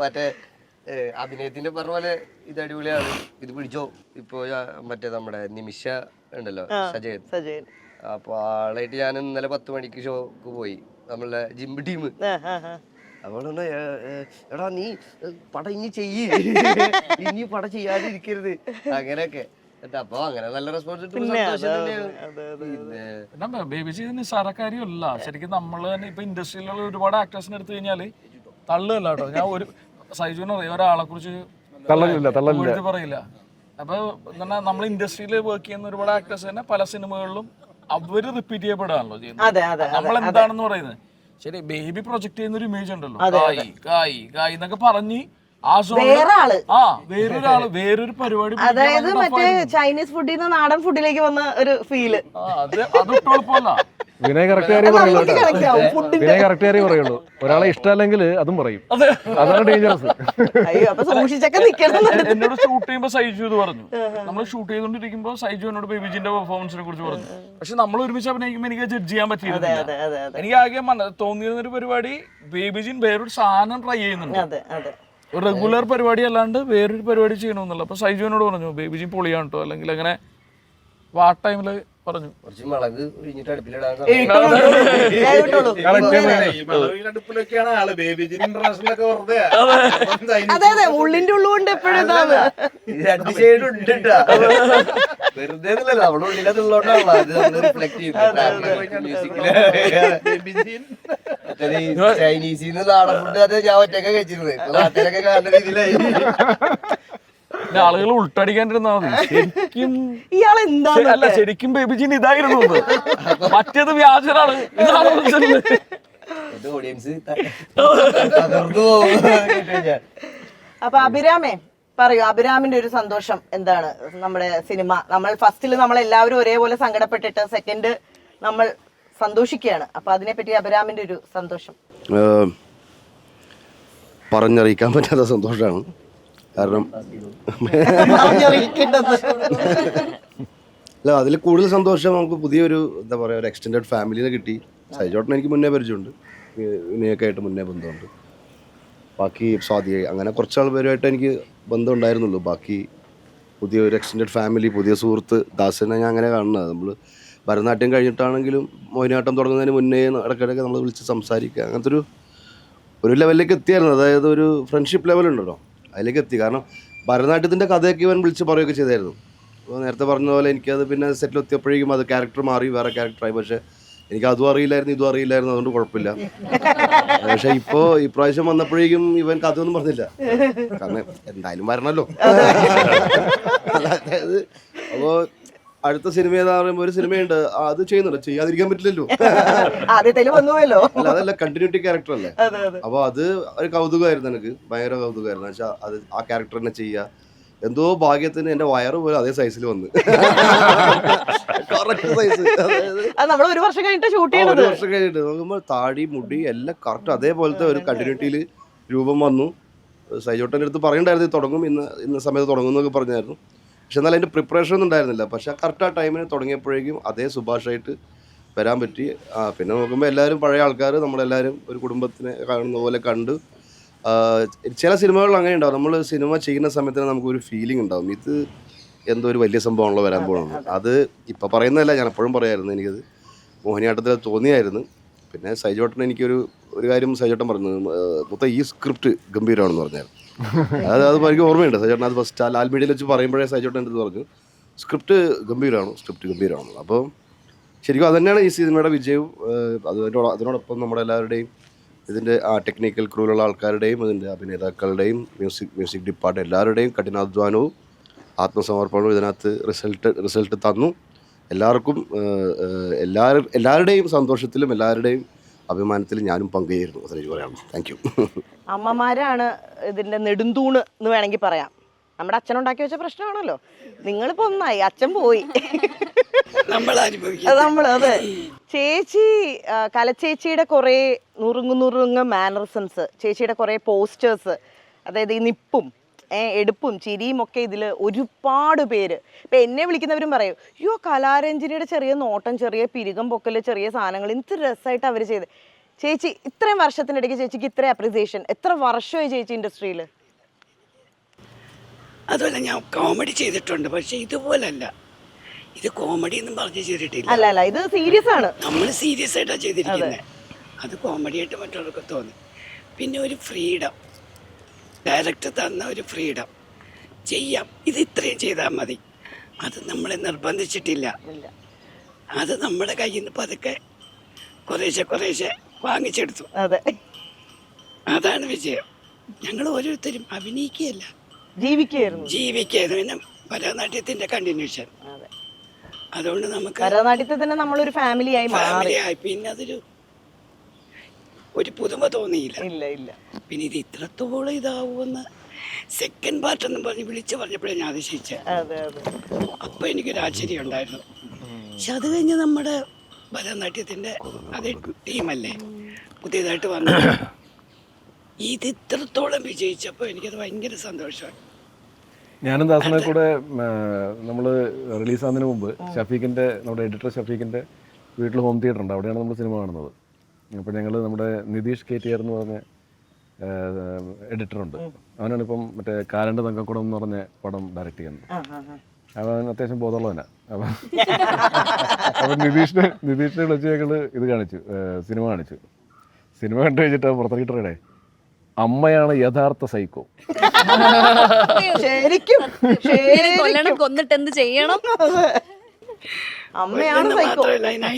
മറ്റേ അഭിനയത്തിന്റെ പറഞ്ഞ പോലെ ഇത് അടിപൊളിയാണ്, ഇത് പിടിച്ചോ. ഇപ്പൊ മറ്റേ നമ്മുടെ നിമിഷ ഉണ്ടല്ലോ, സജയൻ, അപ്പൊ ആളായിട്ട് ഞാൻ ഇന്നലെ 10 മണിക്ക് ഷോക്ക് പോയി, നമ്മളുടെ ജിം ടീം. അപ്പോൾ എടാ നീ പടം ഇനി ചെയ്യ്, ഇനി പടം ചെയ്യാതിരിക്കരുത്, അങ്ങനെയൊക്കെ. അപ്പൊ അങ്ങനെ നല്ല റെസ്പോൺസിബിലിറ്റി. പിന്നെ ബേബി ജി നിസ്സാരക്കാരിയല്ല ശരിക്കും. നമ്മൾ തന്നെ ഇപ്പൊ ഇൻഡസ്ട്രിയിലുള്ള ഒരുപാട് ആക്ടേഴ്സിനെ എടുത്തു കഴിഞ്ഞാല് തള്ളുകല്ല കേട്ടോ. ഞാൻ ഒരു സൈജുവിന് അറിയാം, ഒരാളെ കുറിച്ച് ഒഴിച്ച് പറയില്ല. അപ്പൊ നമ്മൾ ഇൻഡസ്ട്രിയിൽ വർക്ക് ചെയ്യുന്ന ഒരുപാട് ആക്ടേഴ്സ് തന്നെ പല സിനിമകളിലും അവര് റിപ്പീറ്റ് ചെയ്യപ്പെടാണല്ലോ ചെയ്യുന്നത്. നമ്മൾ എന്താണെന്ന് പറയുന്നത് ശരി, ബേബി പ്രൊജക്ട് ചെയ്യുന്ന ഒരു ഇമേജ് ഉണ്ടല്ലോ, കായ് കായ് കായ് എന്നൊക്കെ പറഞ്ഞ് വേറൊരാള് വേറൊരു പരിപാടി, അതായത് മറ്റേ ചൈനീസ് ഫുഡിൽ നിന്ന് നാടൻ ഫുഡിലേക്ക് വന്ന ഒരു ഫീല്. അത് ഒട്ടുകൊഴപ്പമല്ല. വിനയ കറക്റ്റ് പറയുള്ളൂ. ഒരാളെ ഇഷ്ടമല്ലെങ്കിൽ അതും പറയും, അതാണ് ഡേഞ്ചറസ്. എന്നോട് ഷൂട്ട് ചെയ്യുമ്പോ സൈജു ഇത് പറഞ്ഞു. നമ്മൾ ഷൂട്ട് ചെയ്തോണ്ടിരിക്കുമ്പോ സൈജു എന്നോട് ബേബിജിന്റെ പെർഫോമൻസിനെ കുറിച്ച് പറഞ്ഞു. പക്ഷെ നമ്മൾ ഒരുമിച്ച് അഭിനയിക്കുമ്പോൾ എനിക്ക് ജഡ്ജ് ചെയ്യാൻ പറ്റിയിരുന്നില്ല. എനിക്ക് ആകെ തോന്നിയിരുന്ന ഒരു പരിപാടി ബേബിജിൻ വേറൊരു സാധനം ട്രൈ ചെയ്യുന്നുണ്ട്, റെഗുലർ പരിപാടി അല്ലാണ്ട് വേറൊരു പരിപാടി ചെയ്യണമെന്നുള്ള. അപ്പൊ സൈജുവിനോട് പറഞ്ഞു ബേബിജി പൊളിയാണ് കേട്ടോ, അല്ലെങ്കിൽ അങ്ങനെ വാ ടൈമില് പറഞ്ഞു കുറച്ച് മുളക് ഒഴിഞ്ഞിട്ട് അടുപ്പിലിടാൻ. അതെ, ഉള്ളിന്റെ ഉള്ളുകൊണ്ട് എപ്പോഴും രണ്ട് സൈഡ് ഉണ്ട് വെറുതെ നമ്മുടെ ഉള്ളിലതുള്ളോണ്ടാണല്ലോ അത് നമ്മൾ റിഫ്ലക്ട് ചെയ്യുന്നത്. ചൈനീസിന്ന് നാടൻ ഫുഡ് അത് ഞാൻ ഒറ്റയ്ക്ക് കഴിച്ചിരുന്നത്, നാട്ടിലൊക്കെ കാണുന്ന രീതിയിലായി. ആളുകൾ ഉൾട്ടടിക്കാണ്ടിരുന്നാ മതി. ശരിക്കും അല്ല, ശരിക്കും ബേബിജിന് ഇതായിരുന്നു, മറ്റേത് വ്യാജനാണ്. ഓഡിയൻസ് അപ്പൊ അഭിരാമേ പറയൂ, അഭിരാമിന്റെ ഒരു സന്തോഷം എന്താണ്? നമ്മുടെ സിനിമ നമ്മൾ ഫസ്റ്റില് നമ്മളെല്ലാവരും ഒരേപോലെ സങ്കടപ്പെട്ടിട്ട് സെക്കൻഡ് നമ്മൾ സന്തോഷിക്കുകയാണ്. അപ്പൊ അതിനെപ്പറ്റി അഭിരാമിന്റെ ഒരു സന്തോഷം. പറഞ്ഞറിയിക്കാൻ പറ്റാത്ത സന്തോഷമാണ്. കാരണം അല്ല, അതിൽ കൂടുതൽ സന്തോഷം നമുക്ക് പുതിയൊരു എന്താ പറയുക, ഒരു എക്സ്റ്റെൻഡഡ് ഫാമിലിനെ കിട്ടി. സൈജോട്ടൻ എനിക്ക് മുന്നേ പരിചയമുണ്ട്, വിനയൊക്കെ ആയിട്ട് മുന്നേ ബന്ധമുണ്ട്. ബാക്കി സ്വാതി അങ്ങനെ കുറച്ചാൾ പേരുമായിട്ട് എനിക്ക് ബന്ധം ഉണ്ടായിരുന്നുള്ളൂ. ബാക്കി പുതിയൊരു എക്സ്റ്റെൻഡഡ് ഫാമിലി, പുതിയ സുഹൃത്ത് ദാസനെ ഞാൻ അങ്ങനെ കാണുന്നത്. നമ്മൾ ഭരതനാട്യം കഴിഞ്ഞിട്ടാണെങ്കിലും മോഹിനിയാട്ടം തുടങ്ങുന്നതിന് മുന്നേ ഇടയ്ക്കിടയ്ക്ക് നമ്മൾ വിളിച്ച് സംസാരിക്കുക, അങ്ങനത്തെ ഒരു ലെവലിലേക്ക് എത്തിയായിരുന്നു. അതായത് ഒരു ഫ്രണ്ട്ഷിപ്പ് ലെവലുണ്ടല്ലോ, അതിലേക്ക് എത്തി. കാരണം ഭരതനാട്യത്തിൻ്റെ കഥയൊക്കെ ഇവൻ വിളിച്ച് പറയുകയൊക്കെ ചെയ്തായിരുന്നു. അപ്പോൾ നേരത്തെ പറഞ്ഞ പോലെ എനിക്കത് പിന്നെ സെറ്റിൽ എത്തിയപ്പോഴേക്കും അത് ക്യാരക്ടർ മാറി, വേറെ ക്യാരക്ടറായി. പക്ഷേ എനിക്ക് അതും അറിയില്ലായിരുന്നു, ഇതും അറിയില്ലായിരുന്നു, അതുകൊണ്ട് കുഴപ്പമില്ല. പക്ഷേ ഇപ്പോൾ ഇപ്രാവശ്യം വന്നപ്പോഴേക്കും ഇവൻ കഥയൊന്നും പറഞ്ഞില്ല, കാരണം എന്തായാലും വരണമല്ലോ. അതായത് അപ്പോൾ അടുത്ത സിനിമ ഏതാ പറയുമ്പോൾ ഒരു സിനിമയുണ്ട്, അത് ചെയ്യുന്നുണ്ട്, ചെയ്യാതിരിക്കാൻ പറ്റില്ലല്ലോ. അല്ല, അതല്ല കണ്ടിന്യൂറ്റി ക്യാരക്ടർ അല്ലേ. അപ്പോൾ അത് ഒരു കൗതുകമായിരുന്നു, എനിക്ക് ഭയങ്കര കൗതുകമായിരുന്നു. വെച്ചാൽ അത് ആ ക്യാരക്ടർ തന്നെ ചെയ്യുക. എന്തോ ഭാഗ്യത്തിന് എൻ്റെ വയറ് പോലെ അതേ സൈസിൽ വന്ന്, കറക്റ്റ് സൈസ്. അതായത് ഒരു വർഷം കഴിഞ്ഞിട്ട് നോക്കുമ്പോൾ താടി മുടി എല്ലാം കറക്റ്റ് അതേപോലത്തെ ഒരു കണ്ടിന്യൂറ്റിയിൽ രൂപം വന്നു. സൈജോട്ടൻ്റെ അടുത്ത് പറയണ്ടായിരുന്നു തുടങ്ങും, ഇന്ന സമയത്ത് തുടങ്ങും എന്നൊക്കെ പറഞ്ഞായിരുന്നു. പക്ഷെ എന്നാൽ അതിൻ്റെ പ്രിപ്പറേഷൻ ഒന്നും ഉണ്ടായിരുന്നില്ല. പക്ഷെ കറക്റ്റ് ആ ടൈമിന് തുടങ്ങിയപ്പോഴേക്കും അതേ സുഭാഷായിട്ട് വരാൻ പറ്റി. പിന്നെ നോക്കുമ്പോൾ എല്ലാവരും പഴയ ആൾക്കാർ, നമ്മളെല്ലാവരും ഒരു കുടുംബത്തിനെ കാണുന്ന പോലെ കണ്ട്. ചില സിനിമകളിൽ അങ്ങനെ ഉണ്ടാവും, നമ്മൾ സിനിമ ചെയ്യുന്ന സമയത്ത് നമുക്കൊരു ഫീലിംഗ് ഉണ്ടാവും, ഇത് എന്തോ ഒരു വലിയ സംഭവമാണല്ലോ വരാൻ പോകണം. അത് ഇപ്പം പറയുന്നതല്ല, ഞാൻ എപ്പോഴും പറയായിരുന്നു, എനിക്കത് മോഹിനിയാട്ടത്തിൽ തോന്നിയായിരുന്നു. പിന്നെ സൈജോട്ടൻ എനിക്കൊരു കാര്യം സൈജോട്ടൻ പറഞ്ഞു, മൊത്തം ഈ സ്ക്രിപ്റ്റ് ഗംഭീരമാണെന്ന് പറഞ്ഞായിരുന്നു. അത് എനിക്ക് ഓർമ്മയുണ്ട്. സൈജോട്ടൻ അത് ഫസ്റ്റ് ലാൽ മീഡിയയിൽ വെച്ച് പറയുമ്പോഴേ സൈജോട്ടൻ എൻ്റെ പറഞ്ഞു സ്ക്രിപ്റ്റ് ഗംഭീരമാണ്. അപ്പോൾ ശരിക്കും അത് തന്നെയാണ് ഈ സിനിമയുടെ വിജയവും. അതിനോടൊപ്പം നമ്മുടെ എല്ലാവരുടെയും ഇതിൻ്റെ ടെക്നിക്കൽ ക്രൂവിലുള്ള ആൾക്കാരുടെയും ഇതിൻ്റെ അഭിനേതാക്കളുടെയും മ്യൂസിക് ഡിപ്പാർട്ട്മെൻറ്റ് എല്ലാവരുടെയും കഠിനാധ്വാനവും ആത്മസമർപ്പണവും ഇതിനകത്ത് റിസൾട്ട് തന്നു. എല്ലാവർക്കും എല്ലാവരുടെയും സന്തോഷത്തിലും എല്ലാവരുടെയും അഭിമാനത്തിലും ഞാനും പങ്കുചേരുന്നു. അത്രയും പറയാം. Thank you. അമ്മമാരാണ് ഇതിന്റെ നെടുന്തൂണ് എന്ന് വേണമെങ്കിൽ പറയാം. നമ്മുടെ അച്ഛനുണ്ടാക്കി വെച്ച പ്രശ്നമാണല്ലോ. നിങ്ങളിപ്പോ ഒന്നായി, അച്ഛൻ പോയി, അതെ. ചേച്ചി കലച്ചേച്ചിയുടെ കുറെ നുറുങ്ങുന്ന മാനറിസംസ്, ചേച്ചിയുടെ കുറെ പോസ്റ്റേഴ്സ്, അതായത് ഈ നിപ്പും എടുപ്പും ചിരിയും ഒക്കെ ഇതിൽ ഒരുപാട് പേര് ഇപ്പം എന്നെ വിളിക്കുന്നവരും പറയും, അയ്യോ കലാരഞ്ജനിയുടെ ചെറിയ നോട്ടം, ചെറിയ പിരികം പൊക്കല്, ചെറിയ സാധനങ്ങൾ എന്ത് രസമായിട്ട് അവർ ചെയ്ത്. ചേച്ചി ഇത്രയും വർഷത്തിനിടയ്ക്ക് ചേച്ചിക്ക് ഇത്രയും അപ്രിസിയേഷൻ, എത്ര വർഷമായി ചേച്ചി ഇൻഡസ്ട്രിയിൽ? അതുമല്ല, ഞാൻ കോമഡി ചെയ്തിട്ടുണ്ട്, പക്ഷെ ഇതുപോലല്ല. ഇത് കോമഡി എന്നും പറഞ്ഞ് ചെയ്തിട്ടില്ല. അല്ല, ഇത് സീരിയസ് ആണ്. നമ്മൾ സീരിയസ് ആയിട്ടാണ് ചെയ്തിരിക്കുന്നത്. അത് കോമഡി ആയിട്ട് മറ്റുള്ളവർക്ക് തോന്നി. പിന്നെ ഒരു ഫ്രീഡം, ഡയറക്ടർ തന്ന ഒരു ഫ്രീഡം, ചെയ്യാം, ഇത് ഇത്രയും ചെയ്താൽ മതി. അത് നമ്മളെ നിർബന്ധിച്ചിട്ടില്ല. അത് നമ്മുടെ കയ്യിൽ നിന്ന് പതുക്കെ കുറേശ്ശെ വാങ്ങിച്ചെടുത്തു. അതെ, അതാണ് വിജയം. ഞങ്ങൾ ഓരോരുത്തരും അഭിനയിക്കുകയല്ല, ജീവിക്കുകയായിരുന്നു. പിന്നെ ഭരതനാട്യത്തിന്റെ കണ്ടിന്യൂഷൻ. അതുകൊണ്ട് നമുക്ക് ഭരതനാട്യത്തിൽ തന്നെ നമ്മളൊരു ഫാമിലിയായി മാറി. ഫാമിലിയായി. പിന്നെ ഒരു പുതുമ തോന്നിയില്ല. ഇല്ല. പിന്നെ ഇത് ഇത്രത്തോളം ഇതാവുമെന്ന് സെക്കൻഡ് പാർട്ട് എന്നും പറഞ്ഞ് വിളിച്ചു പറഞ്ഞപ്പോഴേ ഞാൻ അതിശയിച്ചത്. അപ്പൊ എനിക്കൊരു ആശ്ചര്യം ഉണ്ടായിരുന്നു. പക്ഷെ അത് കഴിഞ്ഞ് നമ്മുടെ ഭരതനാട്യത്തിന്റെ അതേ ടീമല്ലേ പുതിയതായിട്ട് വന്നത്, ഇത് ഇത്രത്തോളം വിജയിച്ചപ്പോൾ എനിക്കത് ഭയങ്കര സന്തോഷമാണ്. ഞാനും ദാസനെ കൂടെ നമ്മൾ റിലീസാകുന്നതിന് മുമ്പ് ഷഫീഖിൻ്റെ, നമ്മുടെ എഡിറ്റർ ഷഫീഖിൻ്റെ വീട്ടിൽ ഹോം തിയേറ്റർ ഉണ്ട്, അവിടെയാണ് നമ്മൾ സിനിമ കാണുന്നത്. അപ്പോൾ ഞങ്ങൾ നമ്മുടെ നിതീഷ് KTR എന്ന് പറഞ്ഞ എഡിറ്ററുണ്ട്, അവനാണ് ഇപ്പം മറ്റേ കാലൻ്റെ തങ്കക്കുടം എന്ന് പറഞ്ഞ പടം ഡയറക്റ്റ് ചെയ്യുന്നത്. അവൻ അത്യാവശ്യം ബോധമുള്ളവനാണ്. അപ്പം നിതീഷിനെ വിളിച്ച് ഞങ്ങൾ ഇത് കാണിച്ചു, സിനിമ കാണിച്ചു. സിനിമ കണ്ടു കഴിഞ്ഞിട്ട് പുറത്തിറങ്ങിയിട്ടേ അമ്മയാണ് യഥാർത്ഥ സൈക്കോ. ശരിക്കും കൊന്നിട്ട് എന്ത് ചെയ്യണം, അമ്മയാണ് സൈക്കോ.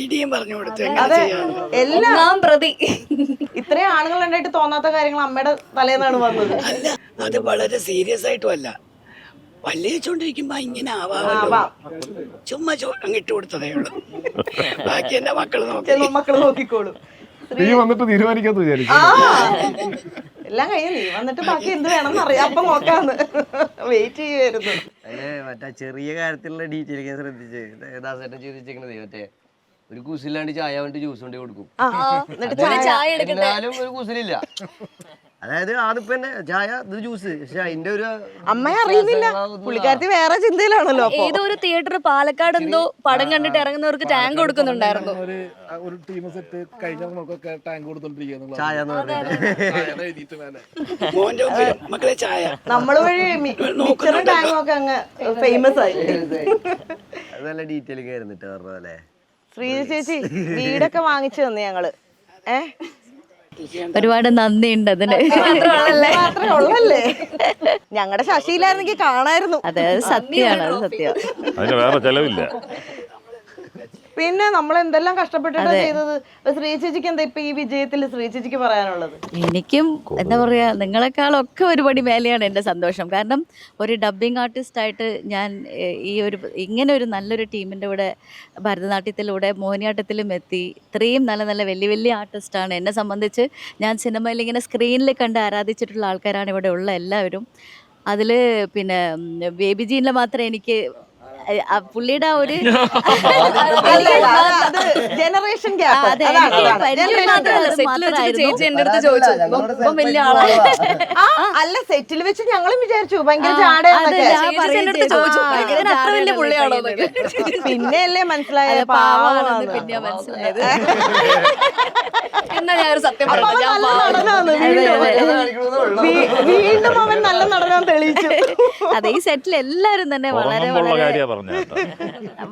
ഐഡിയയും പറഞ്ഞു കൊടുത്തു. അതെ, എല്ലാം പ്രതി. ഇത്രയും ആളുകൾ ഉണ്ടായിട്ട് തോന്നാത്ത കാര്യങ്ങൾ അമ്മയുടെ തലേന്നാണ് വന്നത്. അല്ല, അത് വളരെ സീരിയസ് ആയിട്ടും അല്ല, വല്ലിച്ചുകൊണ്ടിരിക്കുമ്പോ ഇങ്ങനെ ആവാമല്ലോ, ചുമ്മാ അങ്ങിട്ട് കൊടുത്തതേ ഉള്ളൂ. ബാക്കി എന്റെ മക്കള് നോക്കിക്കോളും. നീ വന്നിട്ട് തീരുമാനിക്കാന്ന് വിചാരിച്ചു. എല്ലാം കഴിഞ്ഞു, നീ വന്നിട്ട് ബാക്കി എന്ത് വേണമെന്ന് അറിയാം, അപ്പൊ നോക്കാന്ന് വെയിറ്റ് ചെയ്യുമായിരുന്നു. മറ്റേ ചെറിയ കാര്യത്തിലുള്ള ഡീറ്റെയിൽ ഞാൻ ശ്രദ്ധിച്ച് ദാസേട്ടൻ ചോദിച്ചേക്കണത്, മറ്റേ ഒരു കുസിലാണ്ട് ചായ വേണ്ടി ജ്യൂസ് കൊണ്ട് കൊടുക്കും, എന്നാലും ഒരു കുസിലില്ല. അതായത് ആദ്യപ്പോ തന്നെ ചായ, ഇത് ജ്യൂസ്. പക്ഷെ അതിന്റെ ഒരു അമ്മയെ അറിയുന്നില്ല, പുള്ളിക്കാരത്തി വേറെ ചിന്തയിലാണല്ലോ. ഏതോ ഒരു തിയേറ്റർ പാലക്കാട് എന്തോ പടം കണ്ടിട്ട് ഇറങ്ങുന്നവർക്ക് ടാങ്ക് കൊടുക്കുന്നുണ്ടായിരുന്നു. ഒരു ടീം സെറ്റ് കഴിഞ്ഞ നമുക്കൊക്കെ ടാങ്ക് കൊടുത്തോണ്ടിരിക്കുന്നു ചായ എന്ന് പറഞ്ഞിട്ട് മക്കളെ ചായ നമ്മള് വഴി മിക്സറും ടാങ്കും ഒക്കെ അങ്ങ് ഫേമസ് ആയി. അത് നല്ല ഡീറ്റെയിലിംഗ് ആയിരുന്നിട്ട് പറഞ്ഞ പോലെ. ശ്രീജ ചേച്ചി വീടൊക്കെ വാങ്ങിച്ചു തന്നു ഞങ്ങള്. ഒരുപാട് നന്ദിയുണ്ട് അതിന്. മാത്രമേ ഉള്ളല്ലേ, ഞങ്ങളുടെ ശശിയിലായിരുന്നെങ്കിൽ കാണായിരുന്നു. അതെ, സത്യമാണ്, അത് സത്യം. അതിന് വേറെ ചെലവില്ല. പിന്നെ നമ്മൾ എന്തെല്ലാം കഷ്ടപ്പെട്ടിട്ടാണ് ചെയ്തത്. ശ്രീ ചേച്ചിക്ക് എന്താ ഇപ്പൊ ഈ വിജയത്തിൽ ശ്രീ ചേച്ചിക്ക് പറയാനുള്ളത്? എനിക്കും എന്താ പറയാ, നിങ്ങളെക്കാളൊക്കെ ഒരുപടി മേലെയാണ് എൻ്റെ സന്തോഷം. കാരണം ഒരു ഡബ്ബിംഗ് ആർട്ടിസ്റ്റായിട്ട് ഞാൻ ഇങ്ങനെ ഒരു നല്ലൊരു ടീമിൻ്റെ കൂടെ ഭരതനാട്യത്തിലൂടെ മോഹിനിയാട്ടത്തിലും എത്തി. ഇത്രയും നല്ല നല്ല വലിയ ആർട്ടിസ്റ്റാണ്. എന്നെ സംബന്ധിച്ച് ഞാൻ സിനിമയിൽ ഇങ്ങനെ സ്ക്രീനിൽ കണ്ട് ആരാധിച്ചിട്ടുള്ള ആൾക്കാരാണ് ഇവിടെ ഉള്ള എല്ലാവരും. അതിൽ പിന്നെ ബേബി ജീനിൽ മാത്രമേ എനിക്ക് പുള്ളിയുടെ ഒരു ജനറേഷൻ അല്ല, സെറ്റിൽ വെച്ച് ഞങ്ങളും വിചാരിച്ചു ഭയങ്കര പിന്നെയല്ലേ മനസ്സിലായത് പാവാണെന്ന്. പിന്നെ മനസ്സിലായത് വീണ്ടും അവൻ നല്ല നടനം തെളിയിച്ചു. അതെ, ഈ സെറ്റിൽ എല്ലാവരും തന്നെ വളരെ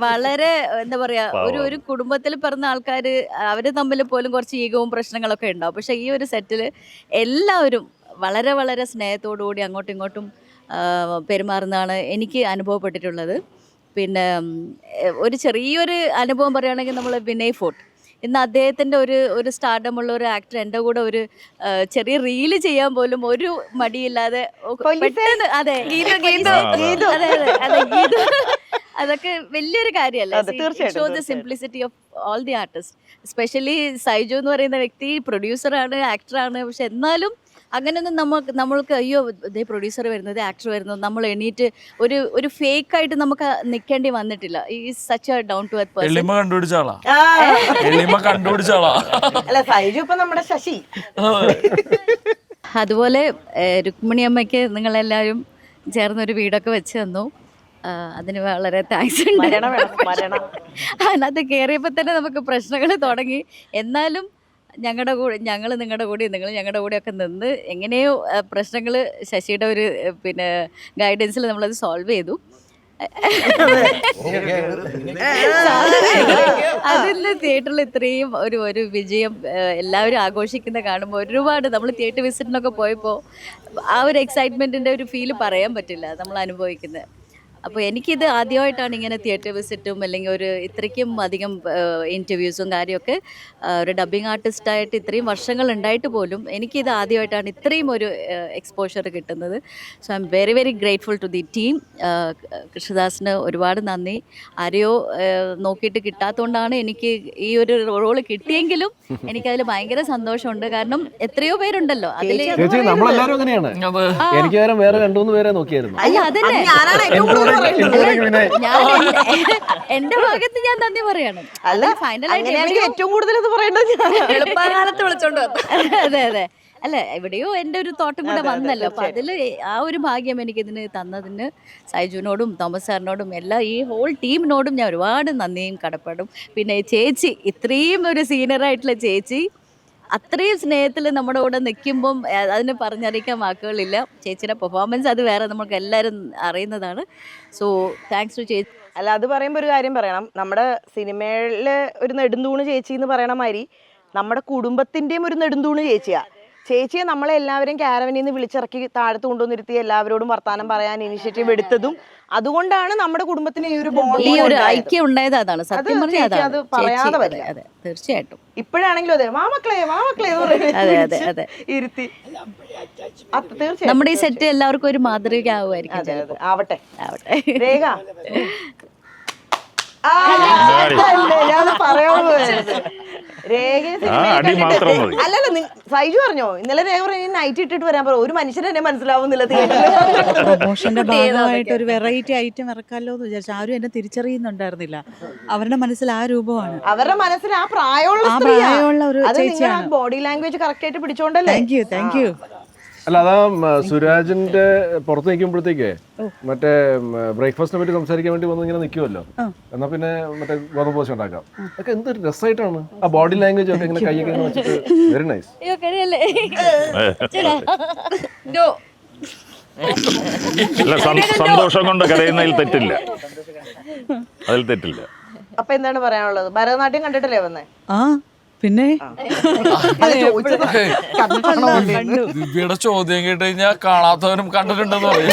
വളരെ എന്താ പറയാ, ഒരു കുടുംബത്തിൽ പിറന്ന ആൾക്കാര് അവര് തമ്മിൽ പോലും കുറച്ച് ഈഗവും പ്രശ്നങ്ങളൊക്കെ ഉണ്ടാവും. പക്ഷെ ഈ ഒരു സെറ്റിൽ എല്ലാവരും വളരെ വളരെ സ്നേഹത്തോടുകൂടി അങ്ങോട്ടും ഇങ്ങോട്ടും പെരുമാറുന്നതാണ് എനിക്ക് അനുഭവപ്പെട്ടിട്ടുള്ളത്. പിന്നെ ഒരു ചെറിയൊരു അനുഭവം പറയുകയാണെങ്കിൽ നമ്മൾ വിനയ് ഫോർട്ട്, ഇന്ന് അദ്ദേഹത്തിൻ്റെ ഒരു സ്റ്റാർഡമുള്ള ഒരു ആക്ടർ എൻ്റെ കൂടെ ഒരു ചെറിയ റീല് ചെയ്യാൻ പോലും ഒരു മടിയില്ലാതെ പെട്ടെന്ന്. അതെ, അതൊക്കെ വലിയൊരു കാര്യമല്ലേ. Show the simplicity of all the artist. Especially Saiju എന്ന് പറയുന്ന വ്യക്തി പ്രൊഡ്യൂസറാണ്, ആക്ടറാണ്. പക്ഷെ എന്നാലും അങ്ങനെയൊന്നും നമ്മൾക്ക് അയ്യോ ഇതേ പ്രൊഡ്യൂസർ വരുന്നു, ഇതേ ആക്ടർ വരുന്നു, നമ്മൾ എണീറ്റ് ഒരു ഫേക്ക് ആയിട്ട് നമുക്ക് നിൽക്കേണ്ടി വന്നിട്ടില്ല. ഈ such a down to earth person. അല്ല, സൈജു ഇപ്പൊ നമ്മുടെ ശശി. അതുപോലെ രുക്മിണി അമ്മയ്ക്ക് നിങ്ങളെല്ലാവരും ചേർന്നൊരു വീടൊക്കെ വെച്ച് തന്നു. അതിന് വളരെ താങ്ക്സ് ഉണ്ട്. അതിനകത്ത് കയറിയപ്പോൾ തന്നെ നമുക്ക് പ്രശ്നങ്ങൾ തുടങ്ങി. എന്നാലും ഞങ്ങൾ നിങ്ങളുടെ കൂടെ, നിങ്ങൾ ഞങ്ങളുടെ കൂടെയൊക്കെ നിന്ന് എങ്ങനെയോ പ്രശ്നങ്ങൾ ശശിയുടെ ഒരു പിന്നെ ഗൈഡൻസിൽ നമ്മളത് സോൾവ് ചെയ്തു. അതിൽ തിയേറ്ററിൽ ഇത്രയും ഒരു വിജയം എല്ലാവരും ആഘോഷിക്കുന്ന കാണുമ്പോൾ ഒരുപാട് നമ്മൾ തിയേറ്റർ വിസിറ്റിനൊക്കെ പോയപ്പോൾ ആ ഒരു എക്സൈറ്റ്മെൻറ്റിൻ്റെ ഒരു ഫീല് പറയാൻ പറ്റില്ല നമ്മൾ അനുഭവിക്കുന്നത്. അപ്പോൾ എനിക്കിത് ആദ്യമായിട്ടാണ് ഇങ്ങനെ തിയേറ്റർ വിസിറ്റും അല്ലെങ്കിൽ ഒരു ഇത്രയ്ക്കും അധികം ഇൻ്റർവ്യൂസും കാര്യമൊക്കെ ഒരു ഡബ്ബിംഗ് ആർട്ടിസ്റ്റായിട്ട് ഇത്രയും വർഷങ്ങൾ ഉണ്ടായിട്ട് പോലും എനിക്കിത് ആദ്യമായിട്ടാണ് ഇത്രയും ഒരു എക്സ്പോഷർ കിട്ടുന്നത്. So I am very very grateful to the team. കൃഷ്ണദാസിന് ഒരുപാട് നന്ദി. ആരെയോ നോക്കിയിട്ട് കിട്ടാത്തതുകൊണ്ടാണ് എനിക്ക് ഈ ഒരു റോള് കിട്ടിയെങ്കിലും എനിക്കതിൽ ഭയങ്കര സന്തോഷമുണ്ട്. കാരണം എത്രയോ പേരുണ്ടല്ലോ അതിൽ. ചേച്ചി നമ്മളെല്ലാരും അങ്ങനെയാണ്. എനിക്ക് പകരം വേറെ 2-3 പേരെ നോക്കിയായിരുന്നു. അല്ല അതന്നെ എന്റെ ഭാഗത്ത് ഞാൻ നന്ദി പറയണം. അല്ല ഫൈനലായിട്ട് ഏറ്റവും കൂടുതൽ ഇത് പറയേണ്ടത് എളുപ്പകാലത്ത് വിളിച്ചോണ്ട് അതെ അതെ അല്ല എവിടെയോ എൻ്റെ ഒരു തോട്ടം കൂടെ വന്നല്ലോ. അപ്പൊ അതിൽ ആ ഒരു ഭാഗ്യം എനിക്കിതിന് തന്നതിന് സൈജുവിനോടും തോമസ് സാറിനോടും എല്ലാം ഈ ഹോൾ ടീമിനോടും ഞാൻ ഒരുപാട് നന്ദിയും കടപ്പെടും. പിന്നെ ചേച്ചി ഇത്രയും ഒരു സീനിയറായിട്ടുള്ള ചേച്ചി അത്രയും സ്നേഹത്തിൽ നമ്മുടെ കൂടെ നിൽക്കുമ്പം അതിന് പറഞ്ഞറിയിക്കാൻ വാക്കുകളില്ല. ചേച്ചിയുടെ പെർഫോമൻസ് അത് വേറെ നമുക്ക് എല്ലാവരും അറിയുന്നതാണ്. സോ താങ്ക്സ് ടു ചേച്ചി. അല്ല അത് പറയുമ്പോൾ ഒരു കാര്യം പറയണം. നമ്മുടെ സിനിമയിലെ ഒരു നെടുന്തൂണ് ചേച്ചി എന്ന് പറയണ മാതിരി നമ്മുടെ കുടുംബത്തിൻ്റെയും ഒരു നെടുന്തൂണ് ചേച്ചിയാണ്. ചേച്ചിയെ നമ്മളെ എല്ലാവരെയും ക്യാരവനിൽ നിന്ന് വിളിച്ചിറക്കി താഴത്ത് കൊണ്ടുവന്നിരുത്തി എല്ലാവരോടും വർത്താനം പറയാൻ ഇനിഷ്യേറ്റീവ് എടുത്തതും അതുകൊണ്ടാണ് നമ്മുടെ കുടുംബത്തിന് ഈ ഒരു ഈ ഒരു ഐക്യം ഉണ്ടായത്. അതാണ് സത്യം പറഞ്ഞാൽ അത് പറയാതെ പറ്റില്ല. അതെ തീർച്ചയായിട്ടും. ഇപ്പോഴാണെങ്കിലും അതെ വാമക്കളെ അതെ അതെ അതെ ഇരുത്തി തീർച്ചയായും നമ്മുടെ ഈ സെറ്റ് എല്ലാവർക്കും ഒരു മാതൃക ആവുമായിരിക്കും. ആവട്ടെ ആവട്ടെ. രേഖ ഞാൻ പറയാവുന്നു. അല്ലല്ല സൈജു പറഞ്ഞോ ഇന്നലെ രേഖ പറഞ്ഞു നൈറ്റ് ഇട്ടിട്ട് വരാൻ പറ. ഒരു മനുഷ്യൻ എന്നെ മനസ്സിലാവുന്നില്ല. പ്രൊമോഷന്റെ ഭാഗമായിട്ട് ഒരു വെറൈറ്റി ഐറ്റം ഇറക്കാമല്ലോ എന്ന് വിചാരിച്ചു. ആരും എന്നെ തിരിച്ചറിയുന്നുണ്ടായിരുന്നില്ല. അവരുടെ മനസ്സിൽ ആ രൂപമാണ്, അവരുടെ മനസ്സിൽ ആ പ്രായമുള്ള ഒരു ചേച്ചിയാണ്. ബോഡി ലാംഗ്വേജ് കറക്റ്റ് ആയിട്ട് പിടിച്ചോണ്ടല്ലേ. Thank you. അല്ല അതാ സുരാജിന്റെ പുറത്ത് നിൽക്കുമ്പോഴത്തേക്കേ മറ്റേ ബ്രേക്ക്ഫാസ്റ്റിനെ പറ്റി സംസാരിക്കാൻ വേണ്ടി വന്ന് ഇങ്ങനെ നിൽക്കുമല്ലോ. എന്നാ പിന്നെ മറ്റേ ഗോതമ്പ് ദോശ ഉണ്ടാക്കാം. അതൊക്കെ എന്തൊരു രസമായിട്ടാണ് ആ ബോഡി ലാംഗ്വേജ് ഒക്കെ ഇങ്ങനെ കൈയൊക്കെ വെച്ചിട്ട്. Very nice. സന്തോഷം കൊണ്ട് കരയുന്നതിൽ തെറ്റില്ല, അതിൽ തെറ്റില്ല. അപ്പൊ എന്താണ് പറയാനുള്ളത്? ഭരതനാട്യം കണ്ടിട്ടല്ലേ വന്നേ? പിന്നെ ദിവ്യയുടെ ചോദ്യം കേട്ട് കഴിഞ്ഞാൽ കാണാത്തവരും കണ്ടിട്ടുണ്ടെന്ന് പറയും.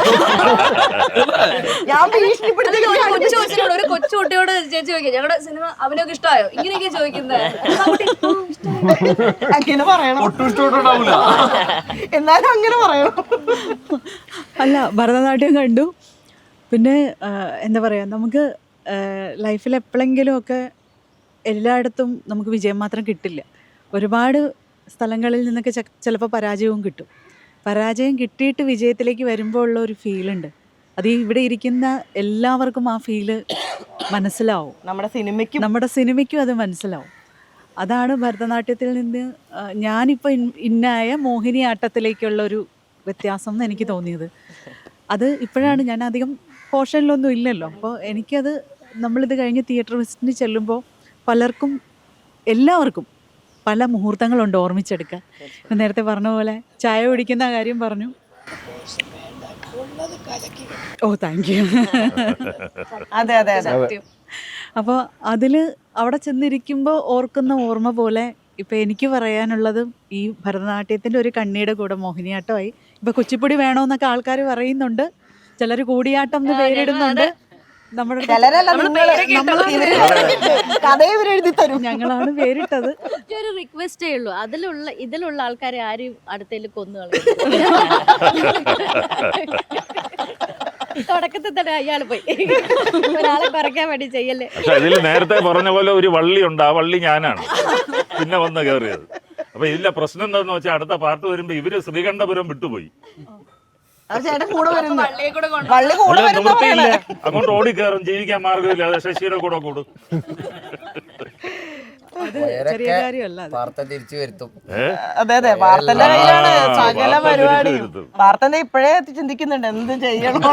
ഒരു കൊച്ചുകുട്ടിയോട് ചേച്ചി ചോദിക്കാം ഞങ്ങളുടെ സിനിമ അവനൊക്കെ ഇഷ്ടമായോ ഇങ്ങനെയൊക്കെ ചോദിക്കുന്നത്. അങ്ങനെ പറയണം. ഒട്ടും ഇഷ്ടപ്പെട്ടുണ്ടാവില്ല, എന്നാലും അങ്ങനെ പറയണം. അല്ല ഭരതനാട്യം കണ്ടു. പിന്നെ എന്താ പറയാ, നമുക്ക് ലൈഫിൽ എപ്പോഴെങ്കിലും ഒക്കെ എല്ലായിടത്തും നമുക്ക് വിജയം മാത്രം കിട്ടില്ല. ഒരുപാട് സ്ഥലങ്ങളിൽ നിന്നൊക്കെ ചിലപ്പോൾ പരാജയവും കിട്ടും. പരാജയം കിട്ടിയിട്ട് വിജയത്തിലേക്ക് വരുമ്പോൾ ഉള്ള ഒരു ഫീലുണ്ട്. അത് ഇവിടെ ഇരിക്കുന്ന എല്ലാവർക്കും ആ ഫീല് മനസ്സിലാവും. നമ്മുടെ സിനിമയ്ക്കും അത് മനസ്സിലാവും. അതാണ് ഭരതനാട്യത്തിൽ നിന്ന് ഞാനിപ്പോൾ ഇന്നായ മോഹിനിയാട്ടത്തിലേക്കുള്ളൊരു വ്യത്യാസം എന്ന് എനിക്ക് തോന്നിയത്. അത് ഇപ്പോഴാണ്. ഞാൻ അധികം പോർഷനിലൊന്നും ഇല്ലല്ലോ. അപ്പോൾ എനിക്കത് നമ്മളിത് കഴിഞ്ഞ് തിയേറ്റർ വിസിറ്റിന് ചെല്ലുമ്പോൾ പലർക്കും എല്ലാവർക്കും പല മുഹൂർത്തങ്ങളുണ്ട് ഓർമ്മിച്ചെടുക്കാൻ. നേരത്തെ പറഞ്ഞ പോലെ ചായ കുടിക്കുന്ന കാര്യം പറഞ്ഞു. ഓ താങ്ക് യു. അപ്പോൾ അതിൽ അവിടെ ചെന്നിരിക്കുമ്പോൾ ഓർക്കുന്ന ഓർമ്മ പോലെ ഇപ്പം എനിക്ക് പറയാനുള്ളത് ഈ ഭരതനാട്യത്തിൻ്റെ ഒരു കണ്ണിയുടെ കൂടെ മോഹിനിയാട്ടമായി. ഇപ്പം കുച്ചിപ്പുടി വേണമെന്നൊക്കെ ആൾക്കാർ പറയുന്നുണ്ട്. ചിലർ കൂടിയാട്ടം എന്ന് പേരിടുന്നുണ്ട്. ഞങ്ങളാണ് പേരിട്ടത്. ഒരു റിക്വസ്റ്റേ ഉള്ളൂ. ഇതിലുള്ള ആൾക്കാരെ ആരും അടുത്തേക്ക് കൊന്നു കളയും. തുടക്കത്തിൽ തന്നെ അയാൾ പോയി ഒരാളെ കുറയ്ക്കാൻ വേണ്ടി ചെയ്യല്ലേ. പക്ഷെ ഇതിൽ നേരത്തെ പറഞ്ഞ പോലെ ഒരു വള്ളി ഉണ്ട്, ആ വള്ളി ഞാനാണ് പിന്നെ വന്ന് കയറിയത്. അപ്പൊ ഇതിലെ പ്രശ്നം എന്താന്ന് വെച്ചാൽ അടുത്ത പാർട്ട് വരുമ്പോ ഇവര് ശ്രീകണ്ഠപുരം വിട്ടുപോയി. അങ്ങോട്ട് ഓടിക്കയറും, ജീവിക്കാൻ മാർഗമില്ല. അത് ശശിയുടെ കൂടെ കൂടും. ചെറിയ കാര്യമല്ല, തിരിച്ചു വരുത്തും. അതെ വാർത്തന്റെ കയ്യിലാണ് സകല പരിപാടി. വാർത്തന്റെ ഇപ്പോഴേ ചിന്തിക്കുന്നുണ്ട് എന്ത് ചെയ്യണോ.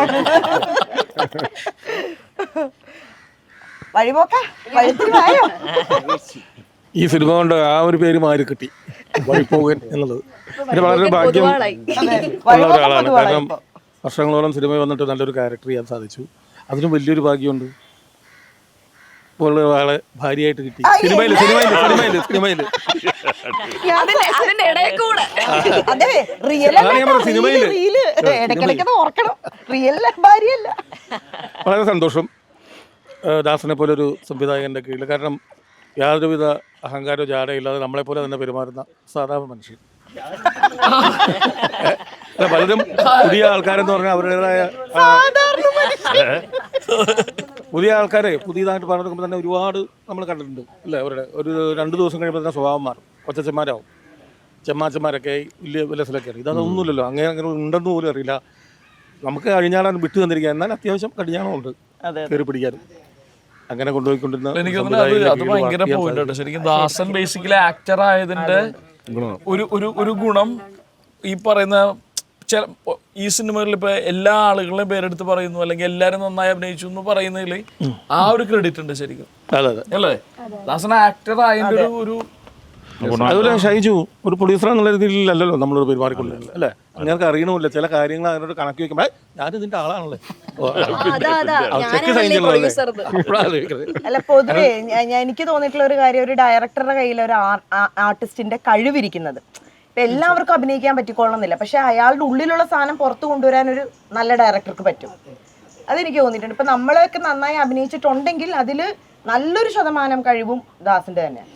വഴിപോക്ക വഴിത്തിരിവായോ. ഈ സിനിമ കൊണ്ട് ആ ഒരു പേര് മാറി കിട്ടി, വഴിപോകൻ എന്നുള്ളത്. പിന്നെ വളരെ ഭാഗ്യം ഉള്ള ഒരാളാണ്. കാരണം വർഷങ്ങളോളം സിനിമയിൽ വന്നിട്ട് നല്ലൊരു ക്യാരക്ടർ ചെയ്യാൻ സാധിച്ചു. അതിനും വലിയൊരു ഭാഗ്യമുണ്ട്. ഇപ്പോൾ ആളെ ഭാര്യയായിട്ട് കിട്ടി. സിനിമയില് അതെ റിയൽ ഇടയ്ക്കിടയ്ക്ക് ഓർക്കണം, റിയൽ ഭാര്യയല്ല. വളരെ സന്തോഷം ദാസനെ പോലെ ഒരു സംവിധായകൻ്റെ കീഴിൽ. കാരണം യാതൊരുവിധ അഹങ്കാരവും ജാടയില്ലാതെ നമ്മളെപ്പോലെ തന്നെ പെരുമാറുന്ന സാധാരണ മനുഷ്യൻ. പലരും പുതിയ ആൾക്കാരെന്ന് പറഞ്ഞാൽ അവരുടേതായ പുതിയ ആൾക്കാരെ പുതിയതായിട്ട് പറഞ്ഞെടുക്കുമ്പോൾ തന്നെ ഒരുപാട് നമ്മൾ കണ്ടിട്ടുണ്ട് അല്ലേ. അവരുടെ ഒരു 2 ദിവസം കഴിയുമ്പോൾ തന്നെ സ്വഭാവം മാറും, കൊച്ചന്മാരാവും, ചെമ്മാച്ചന്മാരൊക്കെ വലിയ വിലസിലൊക്കെയാണ്. ഇതൊന്നുമില്ലല്ലോ, അങ്ങനെ ഉണ്ടെന്ന് പോലും അറിയില്ല. നമുക്ക് കഴിഞ്ഞാലാണ് വിട്ടു തന്നിരിക്കുക, എന്നാൽ അത്യാവശ്യം കടിഞ്ഞാണമുണ്ട് കയറി പിടിക്കാനും. അങ്ങനെ കൊണ്ടുപോയിക്കൊണ്ടിരുന്ന എനിക്ക് തോന്നുന്നു അത് ഭയങ്കര പോയിന്റ്. ശരിക്കും ദാസൻ ബേസിക്കലി ആക്ടർ ആയതിന്റെ ഒരു ഗുണം ഈ പറയുന്ന ഈ സിനിമകളിൽ ഇപ്പൊ എല്ലാ ആളുകളുടെയും പേരെടുത്ത് പറയുന്നു, അല്ലെങ്കിൽ എല്ലാരും നന്നായി അഭിനയിച്ചു എന്ന് പറയുന്നതിൽ ആ ഒരു ക്രെഡിറ്റ് ഉണ്ട് ശരിക്കും, അല്ലേ? ദാസൻ ആക്ടർ ആയതിന്റെ ഒരു അതുപോലെ ഷൈജു ഒരു പ്രൊഡ്യൂസർ എന്നുള്ള രീതിയിലല്ലല്ലോ നമ്മളൊരു പെരുമാറിക്കൊള്ളുന്നത് അല്ലേ. ഞങ്ങൾക്ക് അറിയണമില്ല ചില കാര്യങ്ങൾ അതിനോട് കണക്ക് വെക്കുമ്പോൾ ഞാനിതിന്റെ ആളാണല്ലേ. അല്ല, പൊതുവേ എനിക്ക് തോന്നിയിട്ടുള്ള ഒരു കാര്യം, ഒരു ഡയറക്ടറുടെ കയ്യിൽ ഒരു ആർട്ടിസ്റ്റിന്റെ കഴിവിരിക്കുന്നത്. ഇപ്പൊ എല്ലാവർക്കും അഭിനയിക്കാൻ പറ്റിക്കൊള്ളുന്നില്ല, പക്ഷെ അയാളുടെ ഉള്ളിലുള്ള സാധനം പുറത്തു കൊണ്ടുവരാൻ ഒരു നല്ല ഡയറക്ടർക്ക് പറ്റും. അതെനിക്ക് തോന്നിയിട്ടുണ്ട്. ഇപ്പൊ നമ്മളൊക്കെ നന്നായി അഭിനയിച്ചിട്ടുണ്ടെങ്കിൽ അതില് നല്ലൊരു ശതമാനം കഴിവും ദാസിന്റെ തന്നെയാണ്.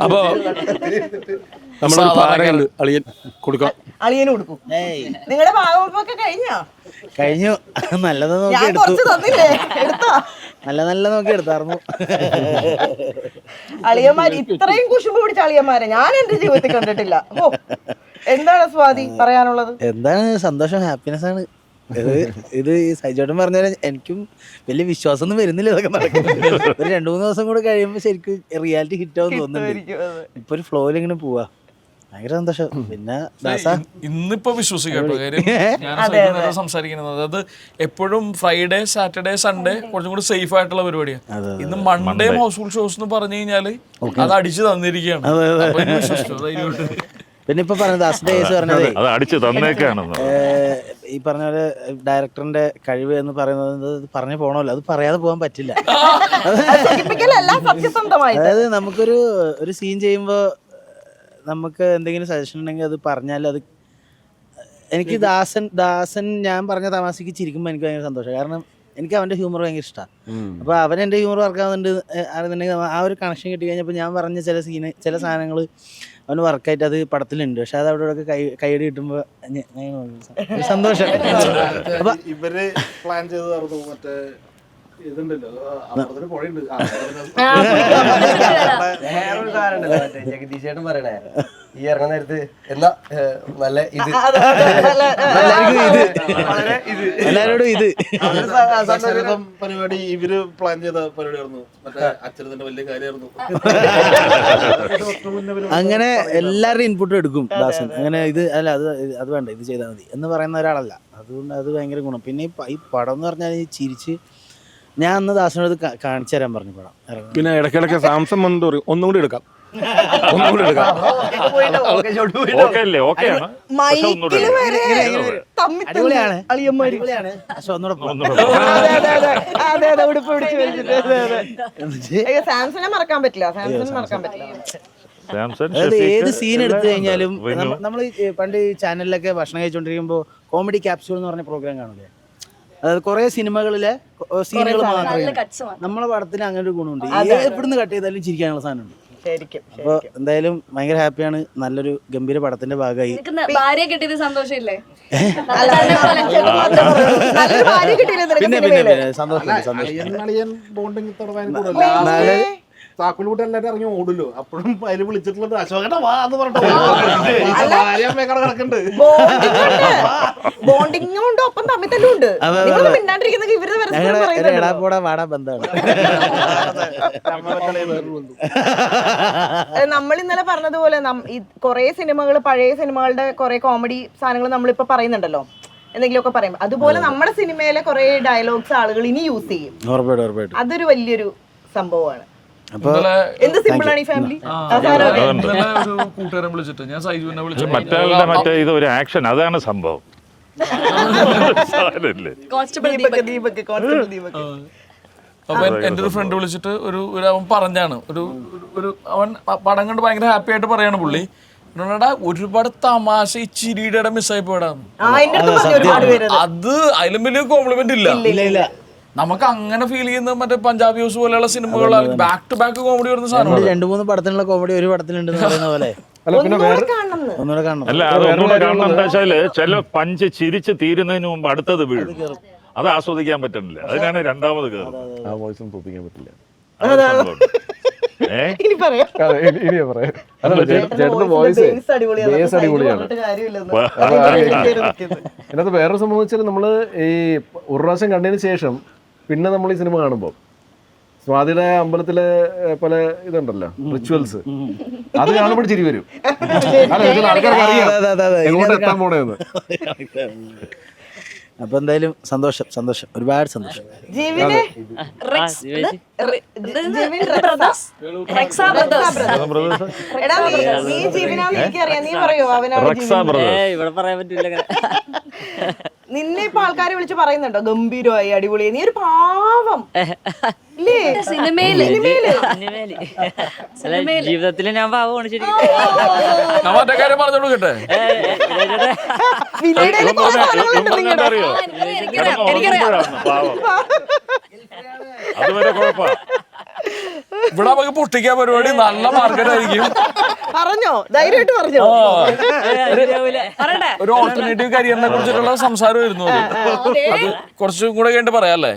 അപ്പോ അളിയന് കൊടുക്കും. നിങ്ങളുടെ ഭാഗമൊക്കെ കഴിഞ്ഞു. നല്ലത് നോക്കി നല്ല നോക്കി എടുത്തായിരുന്നു. അളിയന്മാര് ഇത്രയും കുശുമ്പ് പിടിച്ച അളിയന്മാരെ ഞാൻ എന്റെ ജീവിതത്തിൽ കണ്ടിട്ടില്ല. എന്താണ് സ്വാതി പറയാനുള്ളത്? എന്താണ് സന്തോഷം, ഹാപ്പിനെസ് ആണ്. ഇത് ഈ സൈജോട്ടൻ പറഞ്ഞാൽ എനിക്കും വലിയ വിശ്വാസമൊന്നും വരുന്നില്ല ഇതൊക്കെ നടക്കുന്നത്. ഒരു 2-3 ദിവസം കൂടെ കഴിയുമ്പോൾ ശരിക്കും റിയാലിറ്റി ഹിറ്റാവും തോന്നുന്നുണ്ട്. ഇപ്പൊ ഒരു ഫ്ലോയിൽ ഇങ്ങനെ പോവാ, ഭയങ്കര സന്തോഷം. പിന്നെ ഇന്നിപ്പോ വിശ്വസിക്കട്ടോ കാര്യം ഞാൻ സംസാരിക്കുന്നത്, അതായത് എപ്പോഴും ഫ്രൈഡേ സാറ്റർഡേ സൺഡേ കുറച്ചും കൂടി സേഫ് ആയിട്ടുള്ള പരിപാടിയാണ്. ഇന്ന് മൺഡേ ഹൗസ്ഫുൾ ഷോസ് എന്ന് പറഞ്ഞു കഴിഞ്ഞാല് അത് അടിച്ചു തന്നിരിക്കുകയാണ്. പിന്നെ ഇപ്പൊ പറഞ്ഞ ദാസിന്റെ കേസ് പറഞ്ഞത് ഈ പറഞ്ഞ പോലെ ഡയറക്ടറിന്റെ കഴിവ് എന്ന് പറയുന്നത് പറഞ്ഞു പോണല്ലോ, അത് പറയാതെ പോകാൻ പറ്റില്ല. അതായത് നമുക്കൊരു സീൻ ചെയ്യുമ്പോ നമുക്ക് എന്തെങ്കിലും സജഷൻ ഉണ്ടെങ്കിൽ അത് പറഞ്ഞാൽ അത് എനിക്ക് ദാസൻ ഞാൻ പറഞ്ഞ തമാശക്ക് ചിരിക്കുമ്പോൾ എനിക്ക് ഭയങ്കര സന്തോഷം. കാരണം എനിക്ക് അവൻ്റെ ഹ്യൂമർ ഭയങ്കര ഇഷ്ടമാണ്. അപ്പോൾ അവൻ എൻ്റെ ഹ്യൂമർ വർക്കാവുന്നുണ്ട് ആണെന്നുണ്ടെങ്കിൽ ആ ഒരു കണക്ഷൻ കിട്ടി കഴിഞ്ഞപ്പോൾ ഞാൻ പറഞ്ഞ ചില സാധനങ്ങൾ അവന് വർക്കായിട്ട് അത് പടത്തിലുണ്ട്. പക്ഷെ അത് അവിടെ കൈയടി കിട്ടുമ്പോൾ സന്തോഷം. അപ്പം ഇവര് പ്ലാൻ ചെയ്ത് മറ്റേ ഇതുണ്ടല്ലോ ജഗദീശേട്ടൻ പറയണേ ഈ ഇറങ്ങുന്ന നേരത്ത് എന്നാ നല്ല എല്ലാരോടും ഇത് പരിപാടി ഇവര് പ്ലാൻ ചെയ്ത പരിപാടിയായിരുന്നു. മറ്റേ അച്ഛനത്തിന്റെ വലിയ കാര്യമായിരുന്നു. അങ്ങനെ എല്ലാവരുടെയും ഇൻപുട്ടും എടുക്കും ദാസൻ. അങ്ങനെ ഇത് അല്ല അത് വേണ്ട ഇത് ചെയ്താൽ മതി എന്ന് പറയുന്ന ഒരാളല്ല. അതുകൊണ്ട് അത് ഭയങ്കര ഗുണം. പിന്നെ ഈ പടം എന്ന് പറഞ്ഞാൽ ഈ ചിരിച്ച് ഞാൻ അന്ന് ദാസനോട് കാണിച്ചു തരാൻ പറഞ്ഞു പടം. പിന്നെ ഇടയ്ക്കിടയ്ക്ക് സാംസം ഒന്നും കൂടി എടുക്കാം. അടിപൊളിയാണ്. സാംസങ്ങിനെ മറക്കാൻ പറ്റില്ല. അതായത് ഏത് സീൻ എടുത്തു കഴിഞ്ഞാലും നമ്മൾ പണ്ട് ചാനലിലൊക്കെ ഭക്ഷണം കഴിച്ചുകൊണ്ടിരിക്കുമ്പോൾ കോമഡി ക്യാപ്സ്യൂൾ എന്ന് പറഞ്ഞ പ്രോഗ്രാം കാണില്ലേ, അതായത് കുറെ സിനിമകളിലെ സീനുകൾ മാത്രമേ. നമ്മളെ പടത്തിന് അങ്ങനെ ഒരു ഗുണമുണ്ട്, എവിടുന്ന് കട്ട് ചെയ്താലും ചിരിക്കാനുള്ള സാധനമുണ്ട്. അപ്പോൾ എന്തായാലും ഭയങ്കര ഹാപ്പിയാണ്. നല്ലൊരു ഗംഭീര പടത്തിന്റെ ഭാഗമായി. പിന്നെ സന്തോഷം. താക്കോൽക്കൂട്ട് എല്ലാവരും ഇറങ്ങി ഓടുല്ലോ, അപ്പോഴും അതിൽ വിളിച്ചിട്ടുള്ളത് അശോകന്റെ വാ എന്ന് പറഞ്ഞിട്ട് കിടക്കുന്നുണ്ട്. ബോണ്ടിങ് കൊണ്ട് ഒപ്പം തമ്മിൽ തന്നെ ഉണ്ട്. നമ്മൾ ഇന്നലെ പറഞ്ഞതുപോലെ കുറെ സിനിമകൾ, പഴയ സിനിമകളുടെ കുറെ കോമഡി സാധനങ്ങൾ നമ്മളിപ്പോ പറയുന്നുണ്ടല്ലോ, എന്തെങ്കിലുമൊക്കെ പറയുമ്പോ അതുപോലെ നമ്മുടെ സിനിമയിലെ കുറെ ഡയലോഗ്സ് ആളുകൾ ഇനി യൂസ് ചെയ്യും. അതൊരു വലിയൊരു സംഭവമാണ്. എന്ത് സിമ്പിളാണ് ഈ ഫാമിലി. കൂട്ടുകാരൻ വിളിച്ചിട്ട് ഞാൻ സൈജുവിനെ വിളിച്ചു, മറ്റേ ഇത് ഒരു ആക്ഷൻ, അതാണ് സംഭവം. സാധനല്ലേ ദീപക് കോൺസ്റ്റബിൾ ദീപക്. അപ്പൊ എൻ്റെ ഒരു ഫ്രണ്ട് വിളിച്ചിട്ട് ഒരു അവൻ പറഞ്ഞാണ് ഒരു അവൻ പടം കണ്ട് ഭയങ്കര ഹാപ്പി ആയിട്ട് പറയാണ് പുള്ളി എന്നോടാ ഒരുപാട് തമാശ ഈ ചിരിയുടെ മിസ്സായി പോയടാന്ന്. അത് അതിലും വലിയ കോംപ്ലിമെന്റ് ഇല്ല. നമുക്ക് അങ്ങനെ ഫീൽ ചെയ്യുന്ന മറ്റേ പഞ്ചാബി ഹൗസ് പോലെയുള്ള സിനിമകൾ ബാക്ക് ടു ബാക്ക് കോമഡി വരുന്ന സാധനമാണ്. 2-3 പടത്തിനുള്ള കോമഡി ഒരു പടത്തിലുണ്ടെന്ന് പറയുന്ന പോലെ അല്ല പിന്നെ വേറെ ഒന്നുകൂടെ കാണണം. അല്ല അത് ഒന്നുകൂടെ കാണണം. എന്താ വെച്ചാല് ചില പഞ്ച് ചിരിച്ച് തീരുന്നതിന് മുമ്പ് അടുത്തത് വീഴും. അത് ആസ്വദിക്കാൻ പറ്റുന്നില്ല. അതിനാണ് രണ്ടാമത് കയറുന്നത്. ആ വോയിസും തോപ്പിക്കാൻ പറ്റില്ല. ഇനി പറയാം. ഇനി പറയാം. അതല്ല ചേട്ടന്റെ വോയിസ് ബേസ് അടിപൊളിയാണ്. ഇതിനകത്ത് വേറൊരു സംഭവം വെച്ചാൽ നമ്മള് ഈ ഒരു പ്രാവശ്യം കണ്ടതിന് ശേഷം പിന്നെ നമ്മൾ ഈ സിനിമ കാണുമ്പോൾ സ്വാതിയുടെ അമ്പലത്തിലെ പല ഇതുണ്ടല്ലോ റിച്വൽസ്, അത് കാണുമ്പോൾ ചിരി വരും. അല്ല ആൾക്കാർക്ക് അറിയാം എങ്ങോട്ട് എത്താൻ പോണേന്ന്. അപ്പൊ എന്തായാലും സന്തോഷം ഒരുപാട് സന്തോഷം. ഇവിടെ പറയാൻ പറ്റില്ല. നിന്നെ ഇപ്പൊ ആൾക്കാർ വിളിച്ച് പറയുന്നുണ്ടോ ഗംഭീരമായി അടിപൊളി, നീ ഒരു പാവം ഇല്ലേ സിനിമയില്? ജീവിതത്തിൽ ഞാൻ പാവമാണ് ശരിക്കും. മറ്റേ കാര്യം പറഞ്ഞു കൊടുക്കട്ടെ. അറിയോ അതുവരെ കുഴപ്പ. ഇവിടെ നമുക്ക് പൊട്ടിക്കാൻ പരിപാടി നല്ല മാർക്കറ്റ് ആയിരിക്കും. പറഞ്ഞോ, ധൈര്യമായിട്ട് പറഞ്ഞോ. ഒരു ഓൾട്ടർനേറ്റീവ് കരിയറിനെ കുറിച്ചിട്ടുള്ള സംസാരമായിരുന്നു അത്. അത് കുറച്ചും കൂടെ കഴിഞ്ഞിട്ട് പറയാല്ലേ.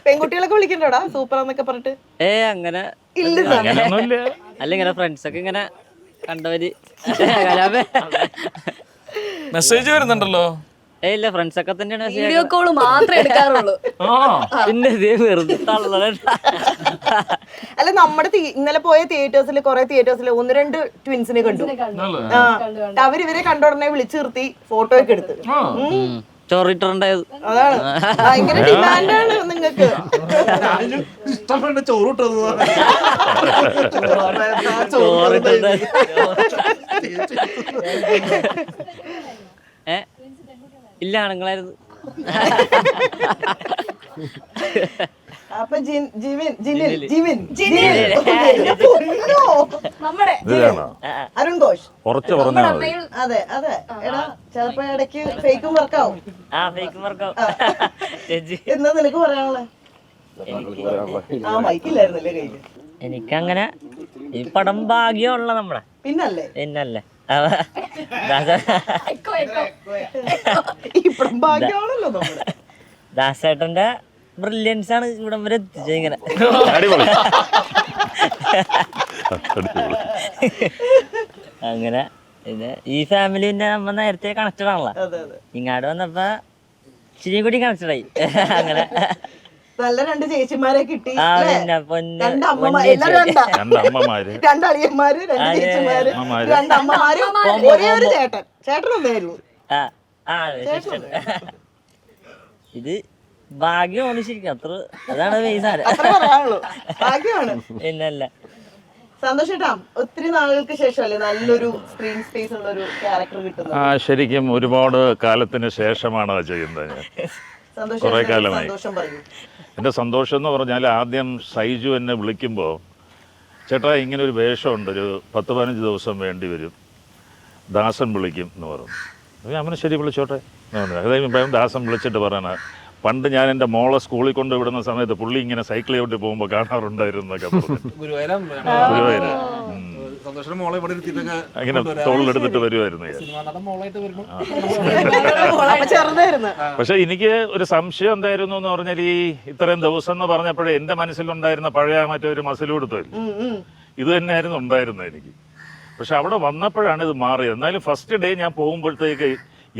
പെൺകുട്ടികളൊക്കെ വിളിക്കണ്ടോടാ സൂപ്പർ എന്നൊക്കെ പറഞ്ഞിട്ട്? അങ്ങനെ ഇല്ല. അല്ല ഇങ്ങനെ ഫ്രണ്ട്സ് ഒക്കെ ഇങ്ങനെ കണ്ടവര് മെസ്സേജ് വരുന്നുണ്ടല്ലോ. ഇല്ല ഫ്രണ്ട്സ് ഒക്കെ തന്നെയാണ് വീഡിയോ കോള് മാത്രമേ എടുക്കാറുള്ളൂ. പിന്നെ വെറുതെ അല്ല നമ്മുടെ ഇന്നലെ പോയ തിയേറ്റേഴ്സിൽ കുറെ തിയേറ്റേഴ്സിൽ 1-2 ട്വിൻസിനെ കണ്ടു. അവരിവരെ കണ്ടോടനെ വിളിച്ചു നിർത്തി ഫോട്ടോ ഒക്കെ എടുത്ത് ചോറിട്ടുണ്ടായത്. അതാണ് ഭയങ്കര ഡിമാൻഡാണ് നിങ്ങൾക്ക്. ഇല്ല ആണുങ്ങളായിരുന്നു. അപ്പൊ അരുൺ ഘോഷ് കുറച്ച് പറഞ്ഞാൽ മതി. അതെ അതെ. എടാ ചിലപ്പോ ഇടയ്ക്ക് ഫേക്കും വർക്കാവും. എന്താ നിനക്ക് പറയാനുള്ളത്? ആ മൈക്കില്ലായിരുന്നല്ലേ കയ്യില്? എനിക്കങ്ങനെ ഈ പടം ഭാഗ്യമുള്ള നമ്മളെ പിന്നല്ലേ ഈ പടം ഭാഗ്യമാണല്ലോ നമ്മള്. ദാസേട്ടന്റെ ബ്രില്യൻസ് ആണ് ഇവിടം വരെ എത്തിച്ചത്. ഇങ്ങനെ അങ്ങനെ പിന്നെ ഈ ഫാമിലി പിന്നെ നമ്മ നേരത്തെ കണക്റ്റഡ് ആണല്ലോ. ഇങ്ങാട് വന്നപ്പോ ഇച്ചിരി കൂടി കണക്റ്റഡ് ആയി. അങ്ങനെ നല്ല 2 ചേച്ചിമാരെ കിട്ടി. രണ്ട് അമ്മമാര് 2 അളിയന്മാര് 2 ചേച്ചിമാര് 2 അമ്മമാര് ഒരേ ഒരു ചേട്ടനൊന്നായിരുന്നു. ഇത് ഭാഗ്യമാണ് ശരിക്കും. അത്ര അതാണ് ഭാഗ്യമാണ്. പിന്നല്ല സന്തോഷേട്ടാ, ഒത്തിരി നാളുകൾക്ക് ശേഷമല്ലേ നല്ലൊരു സ്ക്രീൻ സ്പേസ് ഉള്ള ഒരു ക്യാരക്ടർ കിട്ടുന്നത്? ശരിക്കും ഒരുപാട് കാലത്തിന് ശേഷമാണ് അത് ചെയ്യുന്നത്. കുറെ കാലമായി. എൻ്റെ സന്തോഷം എന്ന് പറഞ്ഞാൽ ആദ്യം സൈജു എന്നെ വിളിക്കുമ്പോൾ ചേട്ടാ ഇങ്ങനെ ഒരു വേഷമുണ്ട്, ഒരു 10-15 ദിവസം വേണ്ടി വരും, ദാസൻ വിളിക്കും എന്ന് പറഞ്ഞു. അവനെ ശരി വിളിച്ചോട്ടെ. അതായത് ദാസൻ വിളിച്ചിട്ട് പറയണ പണ്ട് ഞാൻ എൻ്റെ മോളെ സ്കൂളിൽ കൊണ്ട് വിടുന്ന സമയത്ത് പുള്ളി ഇങ്ങനെ സൈക്കിൾ ചവിട്ടി പോകുമ്പോൾ കാണാറുണ്ടായിരുന്നു എന്നൊക്കെ ഗുരുവായൂർ അങ്ങനെ തോളിലെടുത്തിട്ട് വരുമായിരുന്നു. പക്ഷെ എനിക്ക് ഒരു സംശയം എന്തായിരുന്നു എന്ന് പറഞ്ഞാൽ ഈ ഇത്രയും ദിവസം എന്ന് പറഞ്ഞപ്പോഴേ എൻ്റെ മനസ്സിലുണ്ടായിരുന്ന പഴയ മറ്റൊരു മസിലൂടുത്തല്ലോ ഇത് തന്നെയായിരുന്നു ഉണ്ടായിരുന്നത് എനിക്ക്. പക്ഷെ അവിടെ വന്നപ്പോഴാണ് ഇത് മാറിയത്. എന്നാലും ഫസ്റ്റ് ഡേ ഞാൻ പോകുമ്പോഴത്തേക്ക്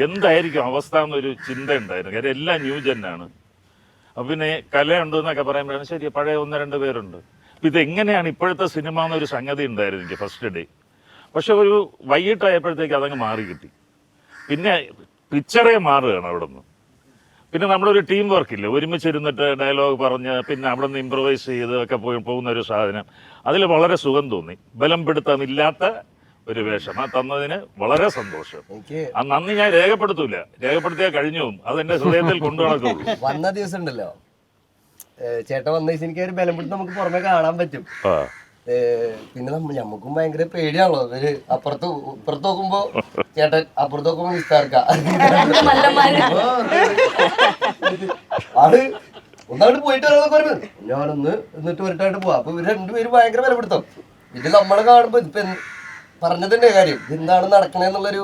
എന്തായിരിക്കും അവസ്ഥ എന്നൊരു ചിന്ത ഉണ്ടായിരുന്നു. കാര്യം എല്ലാം ന്യൂജനാണ്. അപ്പം പിന്നെ കലയുണ്ടെന്നൊക്കെ പറയുമ്പോഴാണ് ശരി പഴയ 1-2 പേരുണ്ട്. അപ്പം ഇതെങ്ങനെയാണ് ഇപ്പോഴത്തെ സിനിമ എന്നൊരു സംഗതി ഉണ്ടായിരുന്നു എനിക്ക് ഫസ്റ്റ് ഡേ. പക്ഷെ ഒരു വൈകിട്ടായപ്പോഴത്തേക്ക് അതങ്ങ് മാറി കിട്ടി. പിന്നെ പിക്ചറേ മാറുകയാണ് അവിടെ നിന്ന്. പിന്നെ നമ്മളൊരു ടീം വർക്കില്ല, ഒരുമിച്ചിരുന്നിട്ട് ഡയലോഗ് പറഞ്ഞ് പിന്നെ അവിടെ നിന്ന് ഇംപ്രവൈസ് ചെയ്ത് ഒക്കെ പോകുന്ന ഒരു സാധനം, അതിൽ വളരെ സുഖം തോന്നി. ബലം പിടുത്തമില്ലാത്ത ഒരു വേഷം ആ തന്നതിന് വളരെ സന്തോഷം. ആ നന്ദി ഞാൻ രേഖപ്പെടുത്തിയാൽ കഴിഞ്ഞു പോകും, അതെന്റെ ഹൃദയത്തിൽ കൊണ്ടു നടക്കുള്ളൂ. വന്ന ദിവസം ഉണ്ടല്ലോ ചേട്ടൻ വന്ന ദിവസം എനിക്ക് ഒരു ബലം പിടുത്തം നമുക്ക് പുറമെ കാണാൻ പറ്റും. പിന്നെ ഞമ്മക്കും ഭയങ്കര പേടിയാണല്ലോ, ഇവര് ഇപ്പുറത്ത് നോക്കുമ്പോ ചേട്ടൻ, അപ്പുറത്ത് നോക്കുമ്പോ നിസ്താർക്ക ആള് ഒന്നായിട്ട് പോയിട്ട് വരാന്നൊക്കെ പറഞ്ഞു. ഞാനൊന്ന് എന്നിട്ട് വരട്ടായിട്ട് പോവാ. അപ്പൊ ഇവര് രണ്ടുപേരും ഭയങ്കര ബലപ്പെടുത്തും. ഇത് നമ്മളെ കാണുമ്പോ ഇപ്പൊ പറഞ്ഞതിന്റെ കാര്യം എന്താണ് നടക്കണെന്നുള്ളൊരു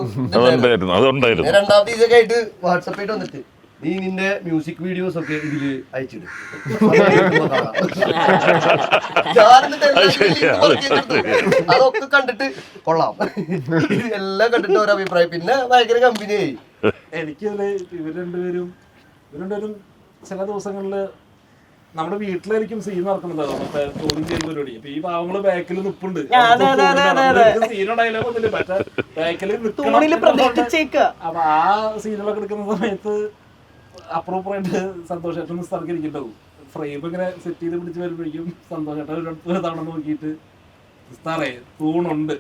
രണ്ടാമത്തെ ദിവസമൊക്കെ ആയിട്ട് വാട്സപ്പായിട്ട് വന്നിട്ട് നീ നിന്റെ മ്യൂസിക് വീഡിയോസ് ഒക്കെ ഇതില് അയച്ചിടും. അതൊക്കെ കണ്ടിട്ട് കൊള്ളാം, എല്ലാം കണ്ടിട്ട് ഓരോ അഭിപ്രായം. പിന്നെ ഭയങ്കര കമ്പനിയായി. എനിക്ക് ഇവർ രണ്ടുപേരും ചില ദിവസങ്ങളില് നമ്മുടെ വീട്ടിലായിരിക്കും സീൻ നടക്കുന്നുണ്ടാവും, ചോദ്യം ചെയ്യുന്ന പരിപാടി. അപ്പൊ ഈ പാവങ്ങള് ബാക്കിൽ നിപ്പുണ്ട്, സീനോ ഡയലോഗ് ഒന്നുമില്ല, പക്ഷെ ബാക്കിൽ അപ്പൊ ആ സീനുകളൊക്കെ എടുക്കുന്ന സമയത്ത് അപ്രോപ്പറായിട്ട് സന്തോഷേട്ടൻ സ്ഥലത്തിരിക്കുന്നുണ്ടാവും. ഫ്രെയിം ഇങ്ങനെ സെറ്റ് ചെയ്ത് പിടിച്ച് വരുമ്പോഴേക്കും സന്തോഷേട്ടൻ ഒരു തവണ നോക്കിയിട്ട് സാറേ തൂണുണ്ട്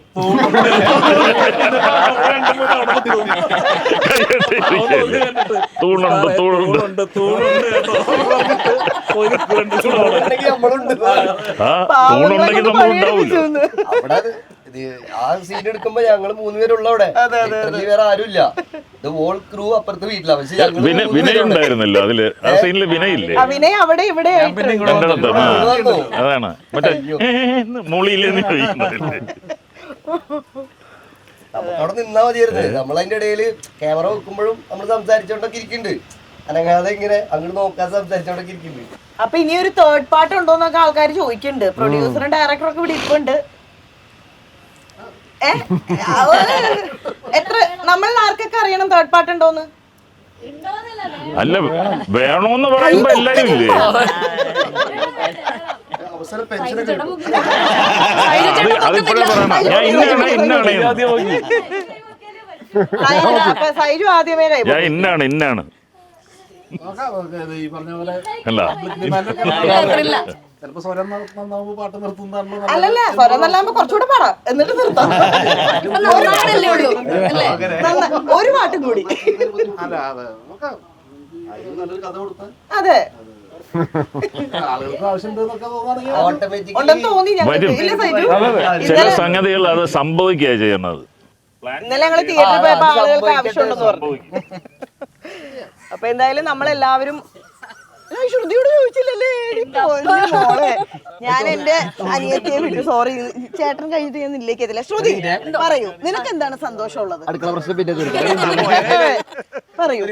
ആ സീൻ എടുക്കുമ്പോ ഞങ്ങള് 3 പേരുള്ള അവിടെ വേറെ ആരുമില്ല. ഹോൾ ക്രൂ അപ്പുറത്തെ വീട്ടിലാ. പക്ഷെ വിനയ് ഉണ്ടായിരുന്നല്ലോ അതില്, ആ സീനില് വിനയില്ലേ? വിനയ് അവിടെ ഇവിടെ അതാണ് മറ്റേ മൂളിയില്ലേ അവിടെ നിന്നാ മതിയായിരുന്നു. നമ്മളതിന്റെ ഇടയില് ക്യാമറ വെക്കുമ്പോഴും നമ്മൾ സംസാരിച്ചോണ്ടൊക്കെ ഇരിക്കുന്നുണ്ട്, അനങ്ങാതെ ഇങ്ങനെ അങ്ങോട്ട് നോക്കാതെ സംസാരിച്ചോണ്ടൊക്കെ ഇരിക്കുന്നുണ്ട്. അപ്പൊ ഇനി ഒരു തേർഡ് പാർട്ട് ഉണ്ടോന്നൊക്കെ ആൾക്കാർ ചോദിക്കുന്നുണ്ട്. പ്രൊഡ്യൂസറും ഡയറക്ടറൊക്കെ ഇവിടെ ഇപ്പുണ്ട്. എത്ര നമ്മളിൽ ആർക്കൊക്കെ അറിയണം തേർഡ് പാർട്ട് ഉണ്ടോന്ന്? അല്ല വേണോന്ന് പറയുമ്പോ എല്ലാരും ഇല്ലേ? അതിപ്പോഴേ പറയണം, ഞാൻ ഇന്നാണ് സൈജു ആദ്യമേ ഞാൻ ഇന്നാണ് ഈ പറഞ്ഞ പോലെ അല്ല ചിലപ്പോ സ്വരം നന്നാവുമ്പോ പാട്ട് നിർത്തുന്നതാണ്. അല്ലല്ല, സ്വരം നല്ലാകുമ്പോ കുറച്ചുകൂടെ പാടാം, എന്നിട്ട് നിർത്താം. ഒരു പാട്ടും കൂടി. അല്ല അതെ നല്ലൊരു കഥ കൊടുത്താൽ അതെ ആളുകൾക്ക് ആവശ്യമുണ്ടെന്നൊക്കെ ഉണ്ടെന്ന് തോന്നി ഞങ്ങൾക്ക്. ഇല്ല സൈജു, ചില സംഗതികൾ അത് സംഭവിക്കുക ചെയ്യുന്നത്. ഇന്നലെ ഞങ്ങള് തിയേറ്ററിൽ പോയപ്പോ ആളുകൾക്ക് ആവശ്യമുണ്ടെന്ന് പറഞ്ഞു. അപ്പൊ എന്തായാലും നമ്മളെല്ലാവരും ശ്രുതിയോട് ചോദിച്ചില്ലല്ലേ മോളെ. ഞാൻ എന്റെ അനിയത്തിയെ വിട്ടു, സോറി ചേട്ടൻ കഴിഞ്ഞിട്ട് ഞാൻ നില്ലേക്ക് എത്തില്ല. ശ്രുതി പറയൂ, നിനക്ക് എന്താണ് സന്തോഷമുള്ളത്? അടുക്കള പ്രശ്നം പിന്നെ പറയൂ.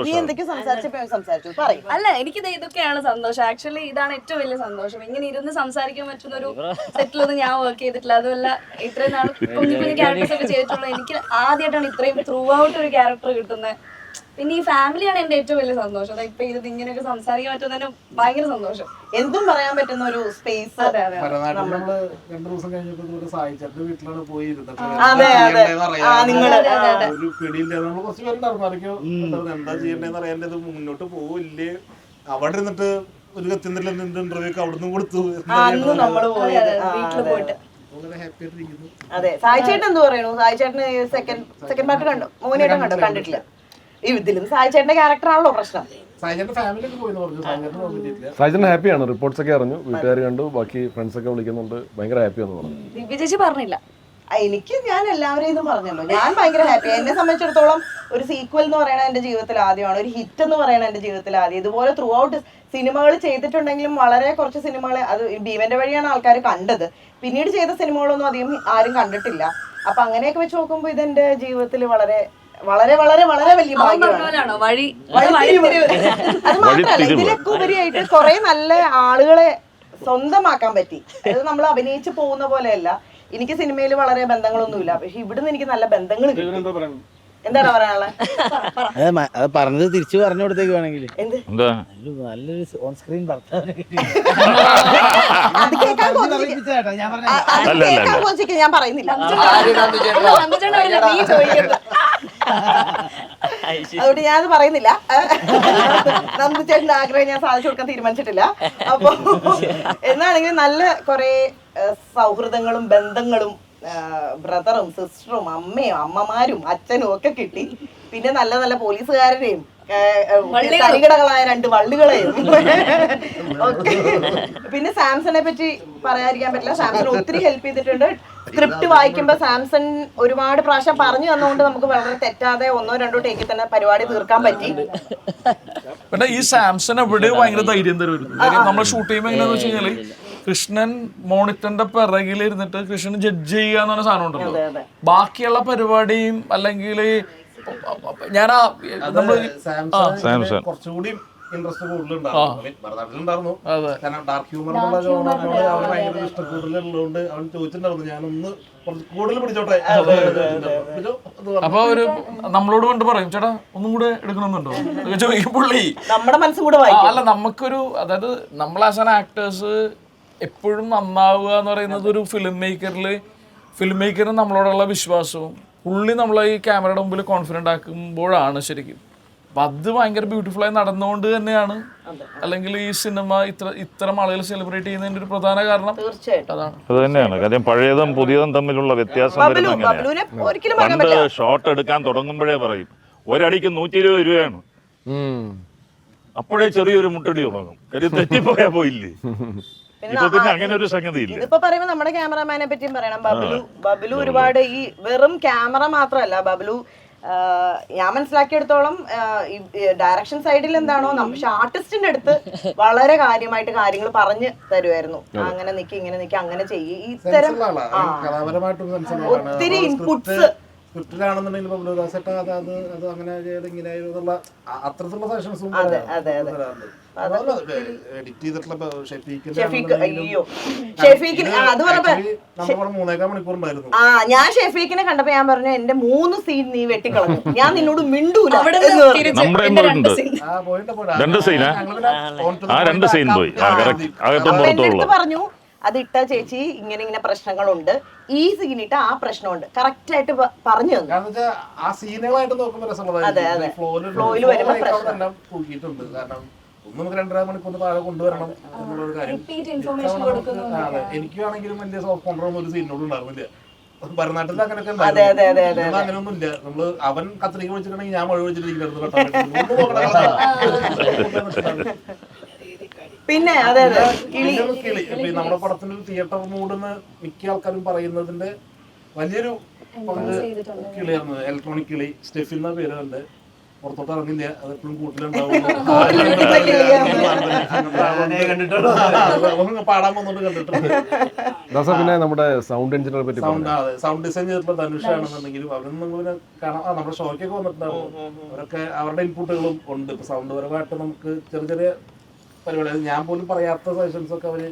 നീ എന്തൊക്കെ സംസാരിച്ചു പറയും. അല്ല എനിക്ക് ഇതൊക്കെയാണ് സന്തോഷം. ആക്ച്വലി ഇതാണ് ഏറ്റവും വലിയ സന്തോഷം. ഇങ്ങനെ ഇരുന്ന് സംസാരിക്കാൻ പറ്റുന്ന ഒരു സെറ്റിലൊന്നും ഞാൻ വർക്ക് ചെയ്തിട്ടില്ല. അതുമല്ല ഇത്രയും നാൾ കുഞ്ഞു കുഞ്ഞു ക്യാരക്ടേഴ്സ് ഒക്കെ ചെയ്തിട്ടുള്ള എനിക്ക് ആദ്യമായിട്ടാണ് ഇത്രയും ത്രൂ ഔട്ട് ഒരു ക്യാരക്ടർ കിട്ടുന്നത്. പിന്നെ ഈ ഫാമിലിയാണ് എന്റെ ഏറ്റവും വലിയ സന്തോഷം. ഇപ്പൊ ഇത് ഇങ്ങനെയൊക്കെ സംസാരിക്കാൻ പറ്റുന്നതിന് ഭയങ്കര സന്തോഷം. എന്തും പറയാൻ പറ്റുന്ന ഒരു സ്പേസ്. നമ്മള് 2 ദിവസം കഴിഞ്ഞപ്പോ സായിച്ചേട്ടന്റെ വീട്ടിലാണ് പോയി ഇരുന്നത്. ഒരു പിടിയില്ല. നമ്മൾ കുറച്ച് പേരുണ്ടായിരുന്നു, ആരൊക്കെയോ എന്താ ചെയ്യണ്ടേന്ന് അറിയാണ്ടത്, മുന്നോട്ട് പോവില്ലേ. അവിടെ ഇരുന്നിട്ട് ഒരു കത്തിന്നില്ല ഇന്റർവ്യൂ ഒക്കെ അവിടുന്ന് കൊടുത്തു. വീട്ടിൽ പോയിട്ട് ഹാപ്പി ആയിട്ടിരിക്കുന്നു. അതെ, സായിച്ചേട്ടൻ എന്ത് പറയണു? സായിച്ചേട്ടന് സെക്കൻഡ് പാർട്ട് കണ്ടു, മോഹിനിയാട്ടം കണ്ടു? കണ്ടിട്ടില്ല. ഇതിലും സായിച്ചേട്ടന്റെ ക്യാരക്ടർ ആണല്ലോ പ്രശ്നം. സായിച്ചേട്ടൻ ഹാപ്പിയാണ്, റിപ്പോർട്ട്സ് ഒക്കെ അറിഞ്ഞു, വീട്ടുകാർ കണ്ടു, ബാക്കി ഫ്രണ്ട്സ് ഒക്കെ വിളിക്കുന്നുണ്ട്, ഭയങ്കര ഹാപ്പിയാന്ന് പറഞ്ഞു. ദിവ്യ ചേച്ചി പറഞ്ഞില്ല. എനിക്ക് ഞാൻ എല്ലാവരെയും ഇതും പറഞ്ഞല്ലോ, ഞാൻ ഭയങ്കര ഹാപ്പി. എന്നെ സംബന്ധിച്ചിടത്തോളം ഒരു സീക്വൽ എന്ന് പറയണത് എന്റെ ജീവിതത്തിൽ ആദ്യമാണ്, ഒരു ഹിറ്റ് എന്ന് പറയണത് എന്റെ ജീവിതത്തിൽ ആദ്യം. ഇതുപോലെ ത്രൂ ഔട്ട് സിനിമകൾ ചെയ്തിട്ടുണ്ടെങ്കിലും വളരെ കുറച്ച് സിനിമകൾ, അത് ഭീമന്റെ വഴിയാണ് ആൾക്കാർ കണ്ടത്. പിന്നീട് ചെയ്ത സിനിമകളൊന്നും അധികം ആരും കണ്ടിട്ടില്ല. അപ്പൊ അങ്ങനെയൊക്കെ വെച്ച് നോക്കുമ്പോൾ ഇതെന്റെ ജീവിതത്തിൽ വളരെ വളരെ വളരെ വളരെ വലിയ ഭാഗ്യമാണ്. അത് മാത്രമല്ല, ഇതിലൊക്കെ ഉപരിയായിട്ട് കുറെ നല്ല ആളുകളെ സ്വന്തമാക്കാൻ പറ്റി. അത് നമ്മൾ അഭിനയിച്ച് പോകുന്ന പോലെയല്ല. എനിക്ക് സിനിമയിൽ വളരെ ബന്ധങ്ങളൊന്നുമില്ല, പക്ഷെ ഇവിടുന്ന് എനിക്ക് നല്ല ബന്ധങ്ങൾ കിട്ടും. എന്താണ് പറയാനുള്ളത്? അത് പറഞ്ഞത് തിരിച്ചു പറഞ്ഞു കൊടുത്തേക്ക് വേണമെങ്കിൽ എന്താ നല്ലൊരു ഓൺ സ്ക്രീൻ ഞാൻ പറയുന്നില്ല. അതുകൊണ്ട് ഞാനത് പറയുന്നില്ല. നന്ദിച്ചേട്ടൻ്റെ ആഗ്രഹം ഞാൻ സാധിച്ചു കൊടുക്കാൻ തീരുമാനിച്ചിട്ടില്ല. അപ്പൊ എന്നാണെങ്കിലും നല്ല കുറെ സൗഹൃദങ്ങളും ബന്ധങ്ങളും ബ്രദറും സിസ്റ്ററും അമ്മയും അമ്മമാരും അച്ഛനും ഒക്കെ കിട്ടി. പിന്നെ നല്ല നല്ല പോലീസുകാരെയും തരികിടകളായ 2 വള്ളികളെയും ഒക്കെ. പിന്നെ സാംസണെ പറ്റി പറയാതിരിക്കാൻ പറ്റില്ല. സാംസൺ ഒത്തിരി ഹെൽപ്പ് ചെയ്തിട്ടുണ്ട്. സ്ക്രിപ്റ്റ് വായിക്കുമ്പോൾ സാംസൺ ഒരുപാട് പ്രാവശ്യം പറഞ്ഞു തന്നുകൊണ്ട് നമുക്ക് വളരെ തെറ്റാതെ 1-2 ടേക്കിൽ തന്നെ പരിപാടി തീർക്കാൻ പറ്റി. പിന്നെ ഈ സാംസൺ എവിടെ ഭയങ്കര ധൈര്യം തരുമായിരുന്നു. നമ്മൾ ഷൂട്ട് ചെയ്യുമ്പോൾ എങ്ങനെയാന്ന് വെച്ച് കഴിഞ്ഞാല് കൃഷ്ണൻ മോണിറ്ററിന്റെ പിറകിലിരുന്നിട്ട് കൃഷ്ണൻ ജഡ്ജ് ചെയ്യുക എന്ന് പറഞ്ഞ സാധനം ഉണ്ടല്ലോ. ബാക്കിയുള്ള പരിപാടിയും അല്ലെങ്കിൽ ഞാൻ കുറച്ചുകൂടി ഇൻട്രസ്റ്റ് കൂടുതലുണ്ടായിരുന്നു. കാരണം ഡാർക്ക് ഹ്യൂമർ എന്നുള്ള ജോണറിനോട് അവന് ഭയങ്കര ഇഷ്ടം കൂടുതലുള്ളതുകൊണ്ട് അവൻ ചോദിച്ചിട്ടുണ്ടായിരുന്നു ഞാനൊന്ന് കുറച്ച് കൂടുതൽ പിടിച്ചോട്ടെ. അപ്പൊ ഒരു നമ്മളോട് കൊണ്ട് പറയും ചേട്ടാ ഒന്നും കൂടെ എടുക്കണമെന്നുണ്ടോ ചോദിക്കും പുള്ളി. നമ്മുടെ മനസ്സും കൂടെ അല്ല നമുക്കൊരു അതായത് നമ്മൾ ആസ് ആൻ ആക്ടേഴ്സ് എപ്പോഴും നന്നാവുക എന്ന് പറയുന്നത് ഒരു ഫിലിം മേക്കറിന് നമ്മളോടുള്ള വിശ്വാസവും പുള്ളി നമ്മളെ ഈ ക്യാമറയുടെ മുമ്പിൽ കോൺഫിഡൻ്റ് ആക്കുമ്പോഴാണ് ശരിക്കും. അപ്പം അത് ഭയങ്കര ബ്യൂട്ടിഫുൾ ആയി നടന്നുകൊണ്ട് തന്നെയാണ് അല്ലെങ്കിൽ ഈ സിനിമ ഇത്തരം ആളുകൾ സെലിബ്രേറ്റ് ചെയ്യുന്നതിന്റെ ഒരു പ്രധാന കാരണം അതാണ്. അത് തന്നെയാണ് കാര്യം. പഴയതും പുതിയതും തമ്മിലുള്ള വ്യത്യാസം പണ്ട് ഷോട്ട് എടുക്കാൻ തുടങ്ങുമ്പോഴേ പറയും ഒരടിക്ക് 120 രൂപയാണ്. അപ്പോഴേ ചെറിയൊരു മുട്ടടി തുടങ്ങും. കാര്യം തെറ്റിപ്പോയാ പോയില്ലേ. ഇപ്പൊ പിന്നെ അങ്ങനെ ഒരു സംഗതി ഇല്ല. ഇതിപ്പോ പറയുമ്പോ നമ്മുടെ ക്യാമറമാനെ പറ്റിയും പറയണം. ബബ്ലു ഒരുപാട് ഈ വെറും ക്യാമറ മാത്രമല്ല ബബ്ലു ഞാൻ മനസ്സിലാക്കിയെടുത്തോളം ഡയറക്ഷൻ സൈഡിൽ എന്താണോ പക്ഷെ ആർട്ടിസ്റ്റിന്റെ അടുത്ത് വളരെ കാര്യമായിട്ട് കാര്യങ്ങൾ പറഞ്ഞു തരുമായിരുന്നു. അങ്ങനെ നിക്ക് ഇങ്ങനെ നിക്ക് അങ്ങനെ ചെയ്യ് ഇത്തരം ഒത്തിരി ഇൻപുട്സ് സ്ക്രിപ്റ്റിലാണെന്നുണ്ടെങ്കിൽ അത് അങ്ങനെ ചെയ്ത് ഇങ്ങനെ അത്തരത്തിലുള്ള സജഷൻസും എഡിറ്റ് ചെയ്തിട്ടുള്ള ഞാൻ ഷെഫീഖിനെ കണ്ടപ്പോ ഞാൻ പറഞ്ഞു എന്റെ 3 സീൻ നീ വെട്ടിക്കളഞ്ഞു, ഞാൻ നിന്നോട് മിണ്ടൂല. പറഞ്ഞു അത് ഇട്ട ചേച്ചി ഇങ്ങനെ ഇങ്ങനെ പ്രശ്നങ്ങളുണ്ട്, ഈ സീനിട്ട് ആ പ്രശ്നമുണ്ട്, കറക്റ്റ് ആയിട്ട് പറഞ്ഞു തന്നു. ആ സീനുകളായിട്ട് നോക്കുമ്പോൾ ഫ്ലോയിൽ വരുമ്പോൾ നമുക്ക് 2.5 മണിക്കൂർ താഴെ കൊണ്ടുവരണം എന്നുള്ളൊരു കാര്യം. എനിക്കാണെങ്കിലും വലിയ സോഫ്റ്റ് കോൺട്രോൾ ഒരു സീനിനോട് ഉണ്ടായിരുന്നില്ല. ഭരതനാട്യത്തിൽ അങ്ങനെയൊക്കെ ഉണ്ടായിരുന്നു. അങ്ങനെയൊന്നും ഇല്ല. നമ്മള് അവൻ കത്രിക വിളിച്ചിട്ടുണ്ടെങ്കിൽ ഞാൻ മഴ വിളിച്ചിട്ടിരിക്കുന്നത്. പിന്നെ കിളി നമ്മുടെ പടത്തിന്റെ തിയേറ്റർ മൂഡെന്ന് മിക്ക ആൾക്കാരും പറയുന്നതിന്റെ വലിയൊരു പങ്ക് കിളിയായിരുന്നു. ഇലക്ട്രോണിക് കിളി സ്റ്റെഫി എന്ന പേരുണ്ട്. പുറത്തോട്ട് ഇറങ്ങില്ല, അത് എപ്പോഴും കൂട്ടിലുണ്ടാവും. പാടാൻ വന്നോണ്ട് കണ്ടിട്ടുണ്ട്. പിന്നെ നമ്മുടെ സൗണ്ട് എഞ്ചിനീയറെ പറ്റി സൗണ്ട് ഡിസൈൻ ചെയ്തിട്ടുള്ള ധനുഷ് ആണെന്നുണ്ടെങ്കിലും അവരൊന്നും നമ്മളിങ്ങനെ കാണാം. നമ്മുടെ ഷോയ്ക്കൊക്കെ വന്നിട്ടുണ്ടാവും. അവരൊക്കെ അവരുടെ ഇൻപുട്ടുകളും ഉണ്ട്. ഇപ്പൊ സൗണ്ട് പരമായിട്ട് നമുക്ക് ചെറിയ ചെറിയ പരിപാടി ഞാൻ പോലും പറയാത്ത സജഷൻസ് ഒക്കെ അവര്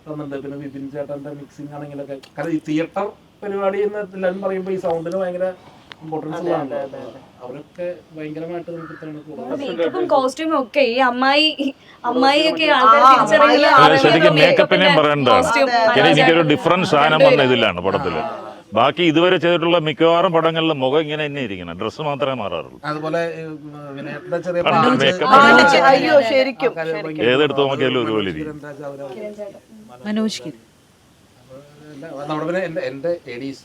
തന്നിട്ടുണ്ട്. പിന്നെ വിപിൻ ചേട്ടന്റെ മിക്സിംഗ് ആണെങ്കിലൊക്കെ കാരണം ഈ തിയേറ്റർ പരിപാടി എന്ന് പറയുമ്പോൾ ഈ സൗണ്ടിന് ഭയങ്കര ഇമ്പോർട്ടൻസ് ഉള്ളതാണ്. അവരൊക്കെ ഭയങ്കരമായിട്ട് നമുക്ക് കോസ്റ്റ്യൂം ഒക്കെ ഈ അമ്മായി ഒക്കെ ശരിക്കും മേക്കപ്പിനെയും പറയേണ്ടതാണ്. എനിക്കൊരു ഡിഫറൻറ്റ് സാധനം വന്ന ഇതിലാണ് പടത്തില്. ബാക്കി ഇതുവരെ ചെയ്തിട്ടുള്ള മിക്കവാറും പടങ്ങളിലും മുഖം ഇങ്ങനെ തന്നെ ഇരിക്കണം, ഡ്രസ്സ് മാത്രമേ മാറാറുള്ളൂ. അതുപോലെ ഏതെടുത്ത് നോക്കിയാലും ഒരുപോലെ ഇരിക്കും. എന്റെ എഡീസ്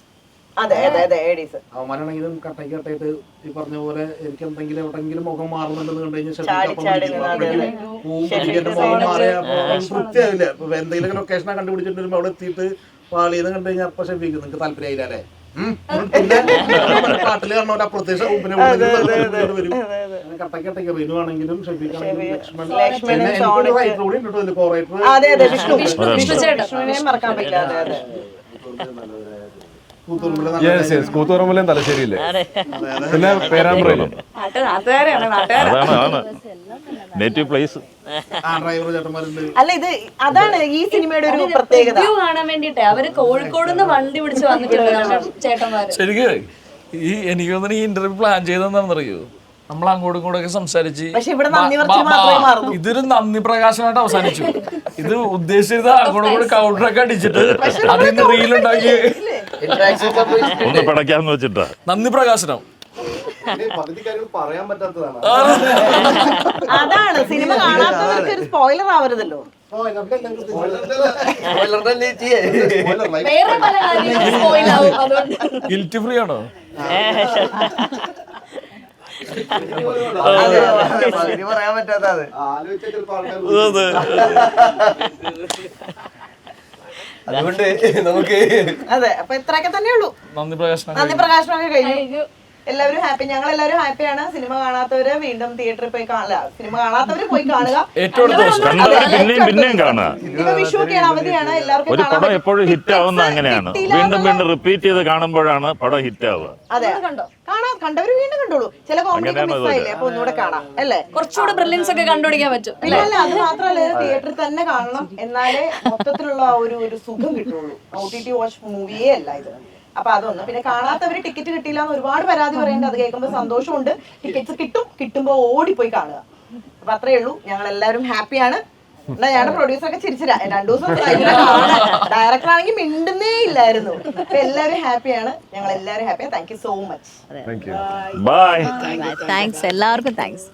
അവന്മാരാണെങ്കിലും കട്ടയ്ക്കായിട്ട് ഈ പറഞ്ഞ പോലെ എനിക്ക് എന്തെങ്കിലും എവിടെങ്കിലും മുഖം മാറുന്നുണ്ടെന്ന് കണ്ടു കഴിഞ്ഞാൽ മുഖം മാറിയ തൃപ്തിയാവില്ല. ഇപ്പൊ എന്തെങ്കിലും ലൊക്കേഷനെ കണ്ടുപിടിച്ചിട്ട് വരുമ്പോ അവിടെ എത്തിയിട്ട് പാളിയെന്ന് കണ്ടു കഴിഞ്ഞാൽ അപ്പൊ ഷെഫീക്ക് നിങ്ങൾക്ക് താല്പര്യമായില്ല അല്ലേ. പിന്നെ പാട്ടില് കാണുന്ന അപ്രത്യക്ഷ വരും. കട്ടയ്ക്കട്ടയ്ക്ക് റിനു ആണെങ്കിലും ഷെഫീക്കാണെങ്കിലും ലക്ഷ്മൺ റൈറ്റർ കൂടി ഉണ്ട്. കോറൈറ്റർ മറക്കാൻ പറ്റാതെ കൂത്തുപറമ്പിലെയും തലശ്ശേരിയില്ലേ, പിന്നെ പേരാമ്പ്രയിലും. അതാണ് നേറ്റീവ് പ്ലേസ്. അല്ല ഇത് അതാണ് ഈ സിനിമയുടെ ഒരു പ്രത്യേകത. കാണാൻ വേണ്ടിട്ട് അവര് കോഴിക്കോട് നിന്ന് വണ്ടി പിടിച്ച് വന്നിട്ടുണ്ട് ചേട്ടന്മാര്. ശരിക്കും ഈ എനിക്ക് തോന്നുന്നു ഈ ഇന്റർവ്യൂ പ്ലാൻ ചെയ്തെന്താണെന്നറിയോ, നമ്മൾ അങ്ങോട്ടും ഇങ്ങോട്ടൊക്കെ സംസാരിച്ച് ഇതൊരു നന്ദി പ്രകാശനമായിട്ട് അവസാനിച്ചു. ഇത് ഉദ്ദേശിച്ചത് അങ്ങോട്ടും കൂടെ കൗണ്ടറൊക്കെ അടിച്ചിട്ട് അതിന് റീലുണ്ടാക്കി ഒന്ന് പടയ്ക്കാന്ന് വെച്ചിട്ടാ നന്ദി പ്രകാശനം. പകുതി കാര്യങ്ങൾ പറയാൻ പറ്റാത്തതാണ്. അതാണ് സിനിമ കാണാത്തവർക്ക് ഒരു സ്പോയിലർ ആവരുതല്ലോ. വേറെ പല കാര്യങ്ങളും spoil ആവും. അതുകൊണ്ട് ഗിൽറ്റ് ഫ്രീ ആണോ? പകുതി പറയാൻ പറ്റാത്തത്. അതുകൊണ്ട് നമുക്ക് അതെ, അപ്പൊ ഇത്രയൊക്കെ തന്നെ ഉള്ളൂ. നന്ദി പ്രകാശനം. നന്ദി പ്രകാശനമൊക്കെ കഴിഞ്ഞു. എല്ലാവരും ഹാപ്പി, ഞങ്ങൾ എല്ലാവരും ഹാപ്പിയാണ്. സിനിമ കാണാത്തവര് വീണ്ടും തിയേറ്ററിൽ പോയി കാണില്ല, സിനിമ കാണാത്തവര് പോയി കാണുക. ഏറ്റവും പിന്നെയും കാണുക. ഇപ്പൊ വിഷുവൊക്കെയാണ്, അവധിയാണ്, എല്ലാവർക്കും ഒരു പടം എപ്പോഴും ഹിറ്റ് ആവുന്ന അങ്ങനെയാണ്. വീണ്ടും വീണ്ടും റിപ്പീറ്റ് ചെയ്ത് കാണുമ്പോഴാണ് പടം ഹിറ്റ് ആവുക. അതെ, കണ്ടവര് വീണ്ടും കണ്ടോളൂ. ചില കോമഡി മിസ്സായില്ലേ, അപ്പൊ ഒന്നുകൂടെ കാണാം അല്ലേ, കുറച്ചുകൂടെ ബ്രില്യൻസ് ഒക്കെ കണ്ടുപിടിക്കാൻ പറ്റും. പിന്നെ അല്ല, അത് മാത്രല്ല തിയേറ്ററിൽ തന്നെ കാണണം, എന്നാലേ മൊത്തത്തിലുള്ള ഒരു സുഖം കിട്ടുള്ളൂ. OTT വാച്ച് മൂവിയേ അല്ല ഇത്. അപ്പൊ അതൊന്ന്, പിന്നെ കാണാത്തവര് ടിക്കറ്റ് കിട്ടിയില്ല എന്ന് ഒരുപാട് പരാതി പറയുന്നുണ്ട്. അത് കേൾക്കുമ്പോൾ സന്തോഷമുണ്ട്. ടിക്കറ്റ്സ് കിട്ടുമ്പോ ഓടിപ്പോയി കാണുക. അപ്പൊ അത്രേ ഉള്ളൂ. ഞങ്ങൾ എല്ലാവരും ഹാപ്പിയാണ്. എന്നാ ഞങ്ങളുടെ പ്രൊഡ്യൂസറൊക്കെ ചിരിച്ചില്ല, 2 ദിവസം ഡയറക്ടർ ആണെങ്കിൽ മിണ്ടുന്നേ ഇല്ലായിരുന്നു. അപ്പൊ എല്ലാവരും ഹാപ്പിയാണ്, ഞങ്ങൾ എല്ലാവരും ഹാപ്പിയാണ്. Thank you so much. Bye. Thanks, എല്ലാവർക്കും താങ്ക്സ്.